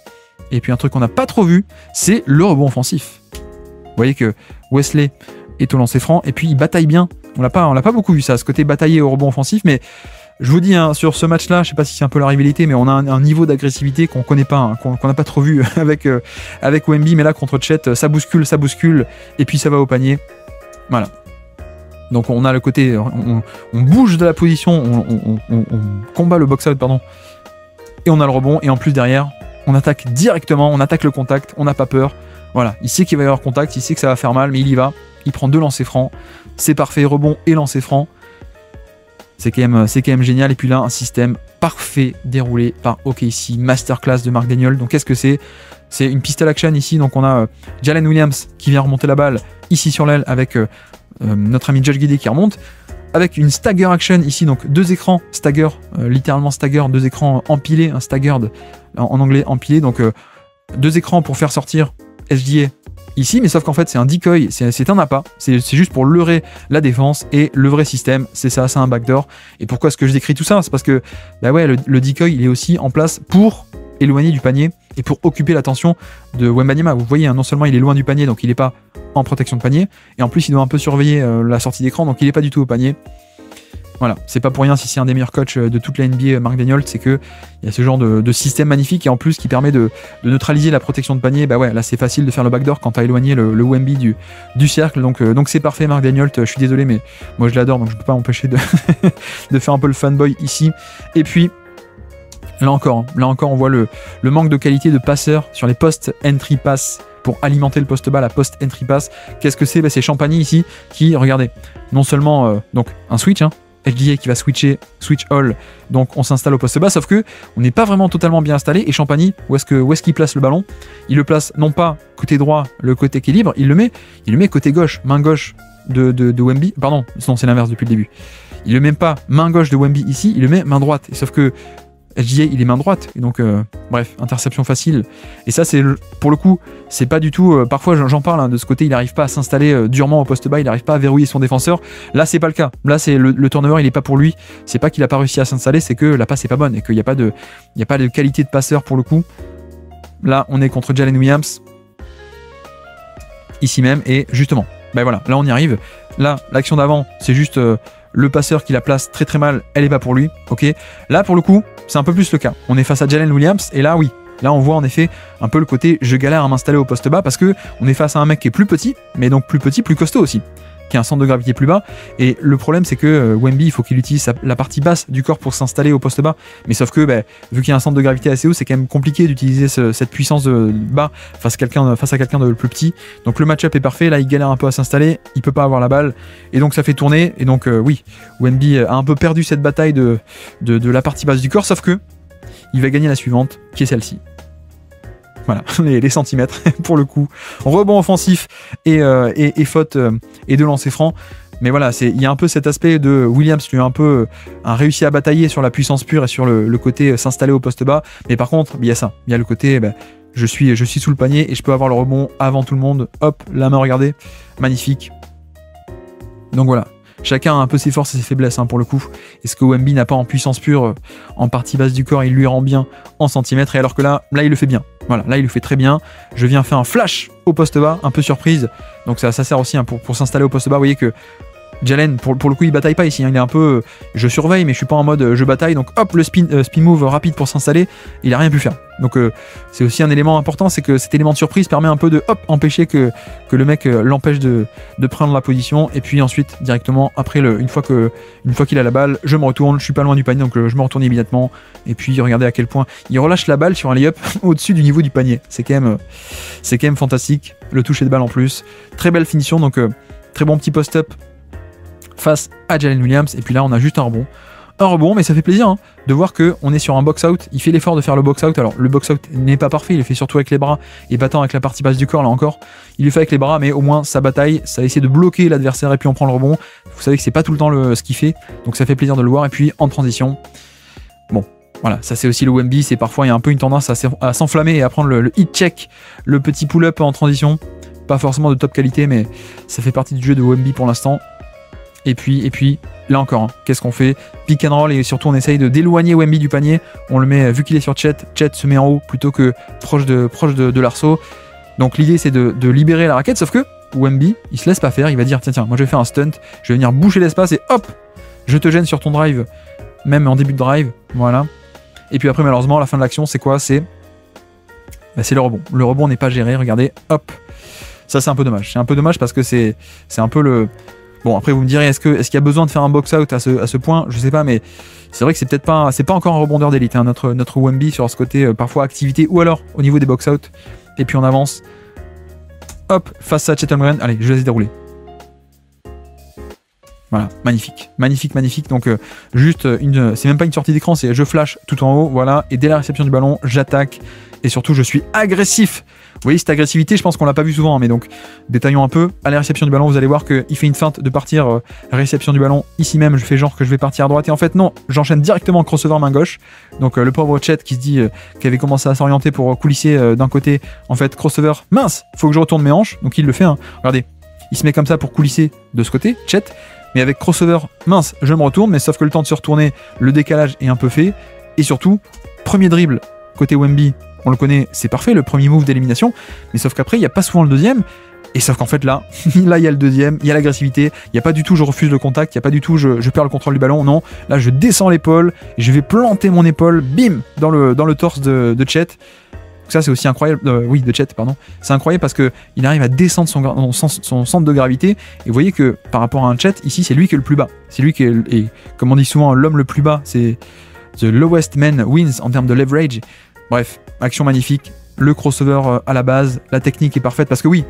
Et puis un truc qu'on n'a pas trop vu, c'est le rebond offensif. Vous voyez que Wesley est au lancer franc et puis il bataille bien. On l'a pas beaucoup vu ça, ce côté batailler au rebond offensif. Mais je vous dis, sur ce match-là, je sais pas si c'est un peu la rivalité, mais on a un niveau d'agressivité qu'on connaît pas, qu'on n'a pas trop vu avec Wemby. Mais là, contre Chet, ça bouscule et puis ça va au panier. Voilà. Donc on a le côté, on bouge de la position, on combat le box-out, pardon, et on a le rebond, et en plus derrière, on attaque directement, on attaque le contact, on n'a pas peur. Voilà, il sait qu'il va y avoir contact, il sait que ça va faire mal, mais il y va, il prend 2 lancers francs, c'est parfait, rebond et lancer franc. C'est quand même génial, et puis là, un système parfait déroulé par OKC, masterclass de Mark Daigneault. Donc qu'est-ce que c'est? C'est une pistol action ici, donc on a Jalen Williams qui vient remonter la balle ici sur l'aile avec... notre ami Josh Giddey qui remonte avec une stagger action ici, donc 2 écrans stagger, littéralement stagger, 2 écrans empilés, un staggered en anglais empilé, donc 2 écrans pour faire sortir SGA ici, mais sauf qu'en fait c'est un decoy, c'est un appât, c'est juste pour leurrer la défense, et le vrai système c'est ça, c'est un backdoor. Et pourquoi est-ce que je décris tout ça? C'est parce que le decoy il est aussi en place pour éloigner du panier et pour occuper l'attention de Wembanyama. Vous voyez, non seulement il est loin du panier, donc il n'est pas en protection de panier, et en plus il doit un peu surveiller la sortie d'écran, donc il n'est pas du tout au panier. Voilà, c'est pas pour rien si c'est un des meilleurs coachs de toute la NBA, Mark Daigneault, c'est qu'il y a ce genre de système magnifique, et en plus qui permet de neutraliser la protection de panier. Là c'est facile de faire le backdoor quand tu as éloigné le Wemby du cercle, donc c'est parfait Mark Daigneault, je suis désolé mais moi je l'adore, donc je peux pas m'empêcher de faire un peu le fanboy ici. Et puis Là encore, on voit le manque de qualité de passeur sur les post-entry pass pour alimenter le poste bas, la post-entry pass. Qu'est-ce que c'est? C'est Champagny ici qui, regardez, non seulement donc un switch, SGA qui va switch all, donc on s'installe au poste bas, sauf que on n'est pas vraiment totalement bien installé, et Champagny, où est-ce qu'il place le ballon? Il le place non pas côté droit, le côté qui est libre, il le met côté gauche, main gauche de Wemby, pardon, non c'est l'inverse depuis le début. Il le met pas main gauche de Wemby ici, il le met main droite, et sauf que SGA il est main droite, et donc bref, interception facile. Et ça c'est pour le coup, c'est pas du tout, parfois j'en parle de ce côté, il n'arrive pas à s'installer durement au poste bas, il n'arrive pas à verrouiller son défenseur. Là c'est pas le cas, là c'est le turnover il est pas pour lui, c'est pas qu'il a pas réussi à s'installer, c'est que la passe est pas bonne, et qu'il n'y a pas de qualité de passeur pour le coup. Là on est contre Jalen Williams, ici même, et justement, voilà, là on y arrive. Là l'action d'avant c'est juste le passeur qui la place très très mal, elle est pas pour lui, ok. Là pour le coup, c'est un peu plus le cas. On est face à Jalen Williams, et là oui, là on voit en effet un peu le côté je galère à m'installer au poste bas, parce que on est face à un mec qui est plus petit, mais donc plus petit, plus costaud aussi, qui a un centre de gravité plus bas. Et le problème c'est que Wemby, il faut qu'il utilise la partie basse du corps pour s'installer au poste bas, mais sauf que vu qu'il y a un centre de gravité assez haut, c'est quand même compliqué d'utiliser cette puissance de bas face à quelqu'un de plus petit. Donc le match-up est parfait, là il galère un peu à s'installer, il peut pas avoir la balle, et donc ça fait tourner. Et donc oui, Wemby a un peu perdu cette bataille de la partie basse du corps, sauf que il va gagner la suivante, qui est celle-ci. Voilà, les centimètres, pour le coup. Rebond offensif et faute et de lancer franc. Mais voilà, il y a un peu cet aspect de Williams, lui a réussi à batailler sur la puissance pure et sur le côté s'installer au poste bas. Mais par contre, il y a ça. Il y a le côté, je suis sous le panier et je peux avoir le rebond avant tout le monde. Hop, la main, regardez. Magnifique. Donc voilà. Chacun a un peu ses forces et ses faiblesses pour le coup. Et ce que Wemby n'a pas en puissance pure, en partie basse du corps, il lui rend bien en centimètres. Et alors que là il le fait bien. Voilà, là il le fait très bien. Je viens faire un flash au poste bas, un peu surprise. Donc ça sert aussi pour s'installer au poste bas. Vous voyez que Jalen, pour le coup, il bataille pas ici. Il est un peu, je surveille, mais je suis pas en mode je bataille. Donc hop, le spin move rapide pour s'installer. Il a rien pu faire. Donc c'est aussi un élément important, c'est que cet élément de surprise permet un peu de empêcher que le mec l'empêche de prendre la position. Et puis ensuite, directement après, une fois qu'il a la balle, je me retourne. Je suis pas loin du panier, donc je me retourne immédiatement. Et puis regardez à quel point il relâche la balle sur un lay-up au-dessus du niveau du panier. C'est quand même fantastique. Le toucher de balle en plus, très belle finition. Donc très bon petit post-up face à Jalen Williams. Et puis là on a juste un rebond, mais ça fait plaisir de voir qu'on est sur un box-out. Il fait l'effort de faire le box-out. Alors le box-out n'est pas parfait, il le fait surtout avec les bras et battant avec la partie basse du corps. Là encore, il le fait avec les bras, mais au moins ça bataille, ça essaie de bloquer l'adversaire et puis on prend le rebond. Vous savez que c'est pas tout le temps ce qu'il fait, donc ça fait plaisir de le voir. Et puis en transition, bon, Voilà, ça c'est aussi le Wemby, c'est parfois il y a un peu une tendance à s'enflammer et à prendre le hit check, le petit pull-up en transition. Pas forcément de top qualité, mais ça fait partie du jeu de Wemby pour l'instant. Et puis, là encore, hein, qu'est-ce qu'on fait? Pick and roll, et surtout on essaye d'éloigner Wemby du panier. On le met, vu qu'il est sur Chet se met en haut plutôt que proche de l'arceau. Donc l'idée c'est de libérer la raquette, sauf que Wemby, il se laisse pas faire, il va dire tiens, moi je vais faire un stunt, je vais venir boucher l'espace et hop, je te gêne sur ton drive, même en début de drive, voilà. Et puis après malheureusement la fin de l'action c'est quoi? C'est le rebond. Le rebond n'est pas géré, regardez, hop. Ça c'est un peu dommage. C'est un peu dommage parce que c'est un peu le... Bon après vous me direz est-ce qu'il y a besoin de faire un box-out à ce point? Je sais pas, mais c'est vrai que c'est peut-être pas... C'est pas encore un rebondeur d'élite, hein, notre Wemby sur ce côté parfois activité ou alors au niveau des box-out. Et puis on avance. Hop, face à Chet Holmgren. Allez, je laisse dérouler. Voilà, magnifique. Magnifique. Donc juste c'est même pas une sortie d'écran, c'est je flash tout en haut, voilà. Et dès la réception du ballon, j'attaque. Et surtout, je suis agressif. Vous voyez, cette agressivité, je pense qu'on l'a pas vu souvent, hein, mais donc, détaillons un peu. À la réception du ballon, vous allez voir qu'il fait une feinte de partir réception du ballon. Ici même, je fais genre que je vais partir à droite. Et en fait, non, j'enchaîne directement crossover main gauche. Donc, le pauvre Chet qui se dit qu'il avait commencé à s'orienter pour coulisser d'un côté. En fait, crossover, mince, faut que je retourne mes hanches. Donc, il le fait. Hein. Regardez, il se met comme ça pour coulisser de ce côté, Chet. Mais avec crossover, mince, je me retourne. Mais sauf que le temps de se retourner, le décalage est un peu fait. Et surtout, premier dribble côté Wemby. On le connaît, c'est parfait, le premier move d'élimination, mais sauf qu'après, il n'y a pas souvent le deuxième, et sauf qu'en fait là, il y a le deuxième, il y a l'agressivité, il n'y a pas du tout je refuse le contact, il n'y a pas du tout je perds le contrôle du ballon, non, là je descends l'épaule, et je vais planter mon épaule, bim, dans le torse de Chet. Ça c'est aussi incroyable, de Chet, pardon, c'est incroyable parce qu'il arrive à descendre son centre de gravité, et vous voyez que par rapport à un Chet, ici c'est lui qui est le plus bas, c'est lui qui est, et comme on dit souvent, l'homme le plus bas, c'est the lowest man wins en termes de leverage. Bref, action magnifique, le crossover à la base, la technique est parfaite parce que oui,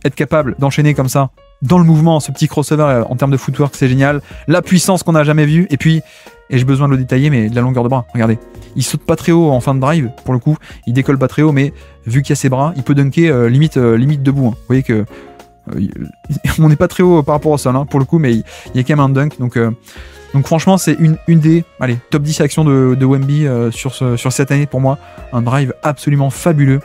être capable d'enchaîner comme ça, dans le mouvement, ce petit crossover en termes de footwork, c'est génial, la puissance qu'on n'a jamais vue, et puis, et j'ai besoin de le détailler, mais de la longueur de bras, regardez, il saute pas très haut en fin de drive, pour le coup, il décolle pas très haut, mais vu qu'il y a ses bras, il peut dunker limite debout, hein. Vous voyez que on n'est pas très haut par rapport au sol, hein, pour le coup, mais il y a quand même un dunk, donc franchement, c'est une des top 10 actions de Wemby sur cette année pour moi. Un drive absolument fabuleux.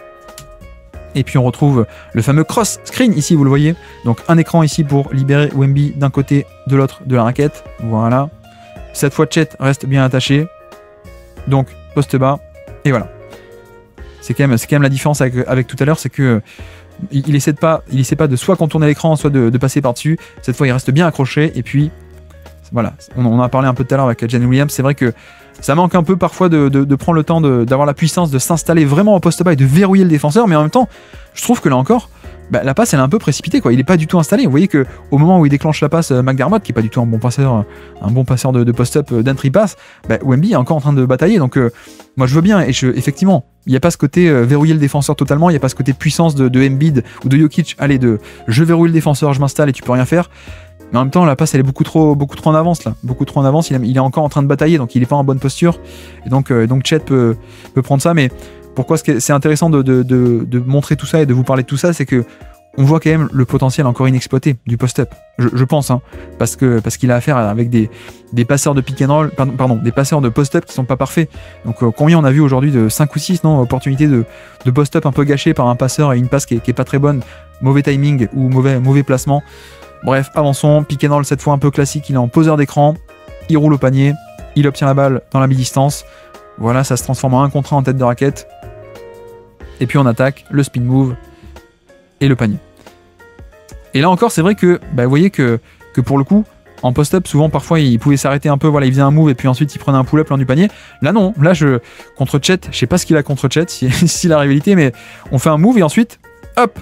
Et puis on retrouve le fameux cross screen ici, vous le voyez. Donc un écran ici pour libérer Wemby d'un côté, de l'autre de la raquette. Voilà. Cette fois, Chet reste bien attaché. Donc poste bas. Et voilà. C'est quand même la différence avec tout à l'heure, c'est que il essaie pas de soit contourner l'écran, soit de passer par-dessus. Cette fois, il reste bien accroché. Et puis... Voilà, on en a parlé un peu tout à l'heure avec Jalen Williams, c'est vrai que ça manque un peu parfois de prendre le temps d'avoir la puissance de s'installer vraiment au poste bas et de verrouiller le défenseur, mais en même temps, je trouve que là encore, la passe elle est un peu précipitée, quoi. Il n'est pas du tout installé. Vous voyez que au moment où il déclenche la passe, McDermott, qui n'est pas du tout un bon passeur de post-up d'entry pass, Wemby est encore en train de batailler, donc moi je veux bien, et effectivement, il n'y a pas ce côté verrouiller le défenseur totalement, il n'y a pas ce côté puissance de Embiid ou de Jokic, allez, je verrouille le défenseur, je m'installe et tu peux rien faire. Mais en même temps, la passe, elle est beaucoup trop en avance, là. Beaucoup trop en avance. Il est encore en train de batailler, donc il n'est pas en bonne posture. Et donc Chet peut prendre ça. Mais pourquoi c'est intéressant de montrer tout ça et de vous parler de tout ça, c'est que on voit quand même le potentiel encore inexploité du post-up. Je pense, hein, parce qu'il a affaire avec des passeurs de pick and roll, pardon, des passeurs de post-up qui sont pas parfaits. Donc combien on a vu aujourd'hui de 5 ou 6 opportunités de post-up un peu gâchées par un passeur et une passe qui est pas très bonne, mauvais timing ou mauvais placement. Bref, avançons, pick and roll cette fois un peu classique, il est en poseur d'écran, il roule au panier, il obtient la balle dans la mi-distance, voilà, ça se transforme en 1 contre 1 en tête de raquette, et puis on attaque, le spin move, et le panier. Et là encore, c'est vrai que, vous voyez que pour le coup, en post-up, souvent, parfois, il pouvait s'arrêter un peu, voilà, il faisait un move, et puis ensuite, il prenait un pull-up loin du panier. Là, non, là, contre Chet, je sais pas ce qu'il a contre Chet, si la rivalité, mais on fait un move, et ensuite, hop,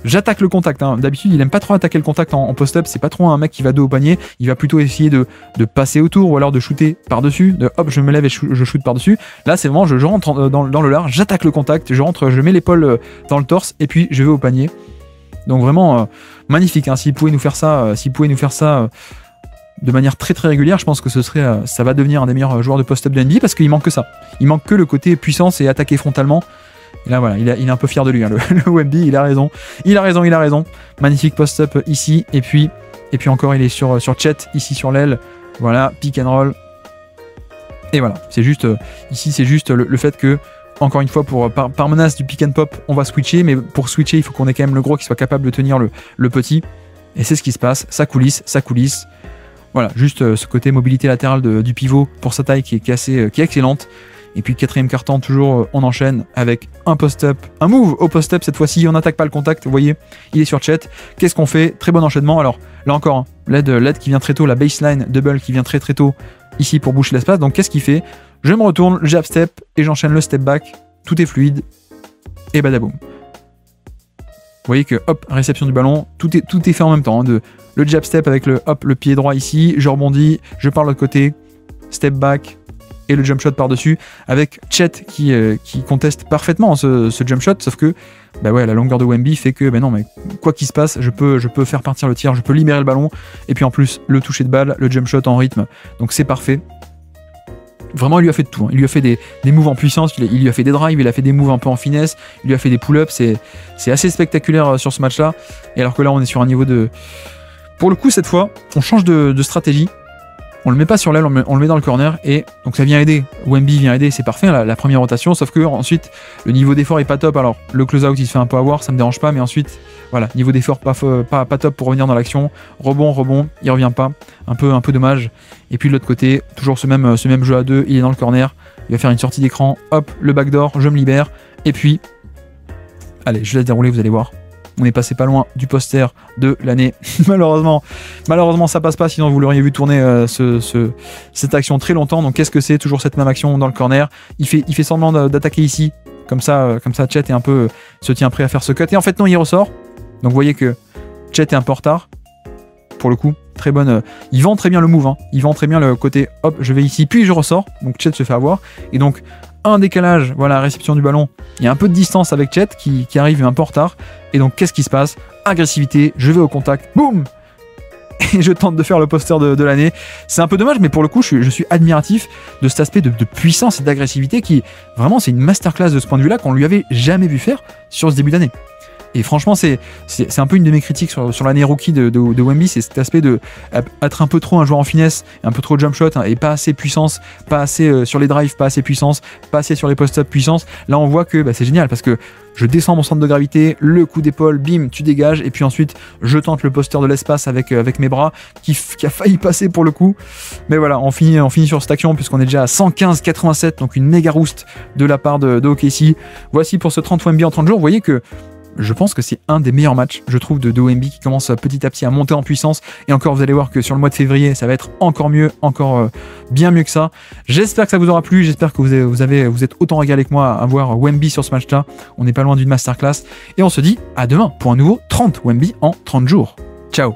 j'attaque le contact, hein. D'habitude il aime pas trop attaquer le contact en post-up, c'est pas trop un mec qui va dos au panier, il va plutôt essayer de passer autour ou alors de shooter par-dessus, hop je me lève et je shoot par-dessus. Là c'est vraiment je rentre dans le large, j'attaque le contact, je mets l'épaule dans le torse et puis je vais au panier. Donc vraiment magnifique, hein. S'il pouvait nous faire ça, de manière très très régulière, je pense que ça va devenir un des meilleurs joueurs de post-up de NBA parce qu'il manque que ça. Il manque que le côté puissance et attaquer frontalement. Et là voilà, il est un peu fier de lui, hein, le Wemby, il a raison. Magnifique post-up ici, et puis encore il est sur Chet, ici sur l'aile. Voilà, pick and roll. Et voilà, c'est juste, ici c'est juste le fait que, encore une fois, par menace du pick and pop, on va switcher, mais pour switcher, il faut qu'on ait quand même le gros qui soit capable de tenir le petit. Et c'est ce qui se passe, ça coulisse. Voilà, juste ce côté mobilité latérale du pivot pour sa taille qui est excellente. Et puis le quatrième quart-temps, toujours on enchaîne avec un post-up, un move au post-up cette fois-ci, on n'attaque pas le contact, vous voyez, il est sur Chet. Qu'est-ce qu'on fait? Très bon enchaînement. Alors là encore, hein, l'aide qui vient très tôt, la baseline double qui vient très tôt ici pour boucher l'espace. Donc qu'est-ce qu'il fait? Je me retourne, jab step et j'enchaîne le step back, tout est fluide et badaboum. Vous voyez que hop, réception du ballon, tout est fait en même temps, hein, le jab step avec le pied droit ici, je rebondis, je pars de l'autre côté, step back et le jump shot par-dessus, avec Chet qui conteste parfaitement ce jump shot, sauf que bah ouais, la longueur de Wemby fait que non, mais quoi qu'il se passe, je peux faire partir le tir, je peux libérer le ballon, et puis en plus le toucher de balle, le jump shot en rythme, donc c'est parfait. Vraiment, il lui a fait de tout, hein. Il lui a fait des moves en puissance, il lui a fait des drives, il a fait des moves un peu en finesse, il lui a fait des pull-ups, c'est assez spectaculaire sur ce match-là, et alors que là on est sur un niveau de... Pour le coup, cette fois, on change de stratégie. On le met pas sur l'aile, on le met dans le corner, et donc ça vient aider. Wemby vient aider, c'est parfait, la première rotation, sauf que ensuite le niveau d'effort est pas top. Alors le close-out il se fait un peu avoir, ça me dérange pas, mais ensuite voilà, niveau d'effort pas top pour revenir dans l'action. Rebond, il revient pas, un peu dommage. Et puis de l'autre côté, toujours ce même jeu à deux, il est dans le corner, il va faire une sortie d'écran, hop, le backdoor, je me libère, et puis allez, je laisse dérouler, vous allez voir. On est passé pas loin du poster de l'année. Malheureusement, ça passe pas, sinon vous l'auriez vu tourner cette action très longtemps. Donc qu'est-ce que c'est? Toujours cette même action dans le corner. Il fait semblant d'attaquer ici. Comme ça, Chet est se tient prêt à faire ce cut. Et en fait, non, il ressort. Donc vous voyez que Chet est un peu en retard. Pour le coup, très bonne. Il vend très bien le move. Hein. Il vend très bien le côté hop, je vais ici, puis je ressors. Donc Chet se fait avoir. Et donc, un décalage, voilà, réception du ballon. Il y a un peu de distance avec Chet qui arrive un peu en retard. Et donc, qu'est-ce qui se passe? Agressivité, je vais au contact, boum! Et je tente de faire le poster de l'année. C'est un peu dommage, mais pour le coup, je suis admiratif de cet aspect de puissance et d'agressivité qui, vraiment, c'est une masterclass de ce point de vue-là qu'on lui avait jamais vu faire sur ce début d'année. Et franchement, c'est un peu une de mes critiques sur l'année rookie de Wemby, c'est cet aspect de être un peu trop un joueur en finesse, un peu trop jump shot, hein, et pas assez puissance, pas assez sur les drives, pas assez puissance, pas assez sur les post-up puissance. Là, on voit que c'est génial parce que je descends mon centre de gravité, le coup d'épaule, bim, tu dégages, et puis ensuite, je tente le poster de l'espace avec mes bras, qui a failli passer pour le coup. Mais voilà, on finit sur cette action, puisqu'on est déjà à 115,87, donc une méga roost de la part de OKC. Voici pour ce 30 Wemby en 30 jours, vous voyez que je pense que c'est un des meilleurs matchs, je trouve, de Wemby qui commence petit à petit à monter en puissance. Et encore, vous allez voir que sur le mois de février, ça va être encore mieux, bien mieux que ça. J'espère que ça vous aura plu, j'espère que vous êtes autant régalé que moi à voir Wemby sur ce match-là. On n'est pas loin d'une masterclass. Et on se dit à demain pour un nouveau 30 Wemby en 30 jours. Ciao!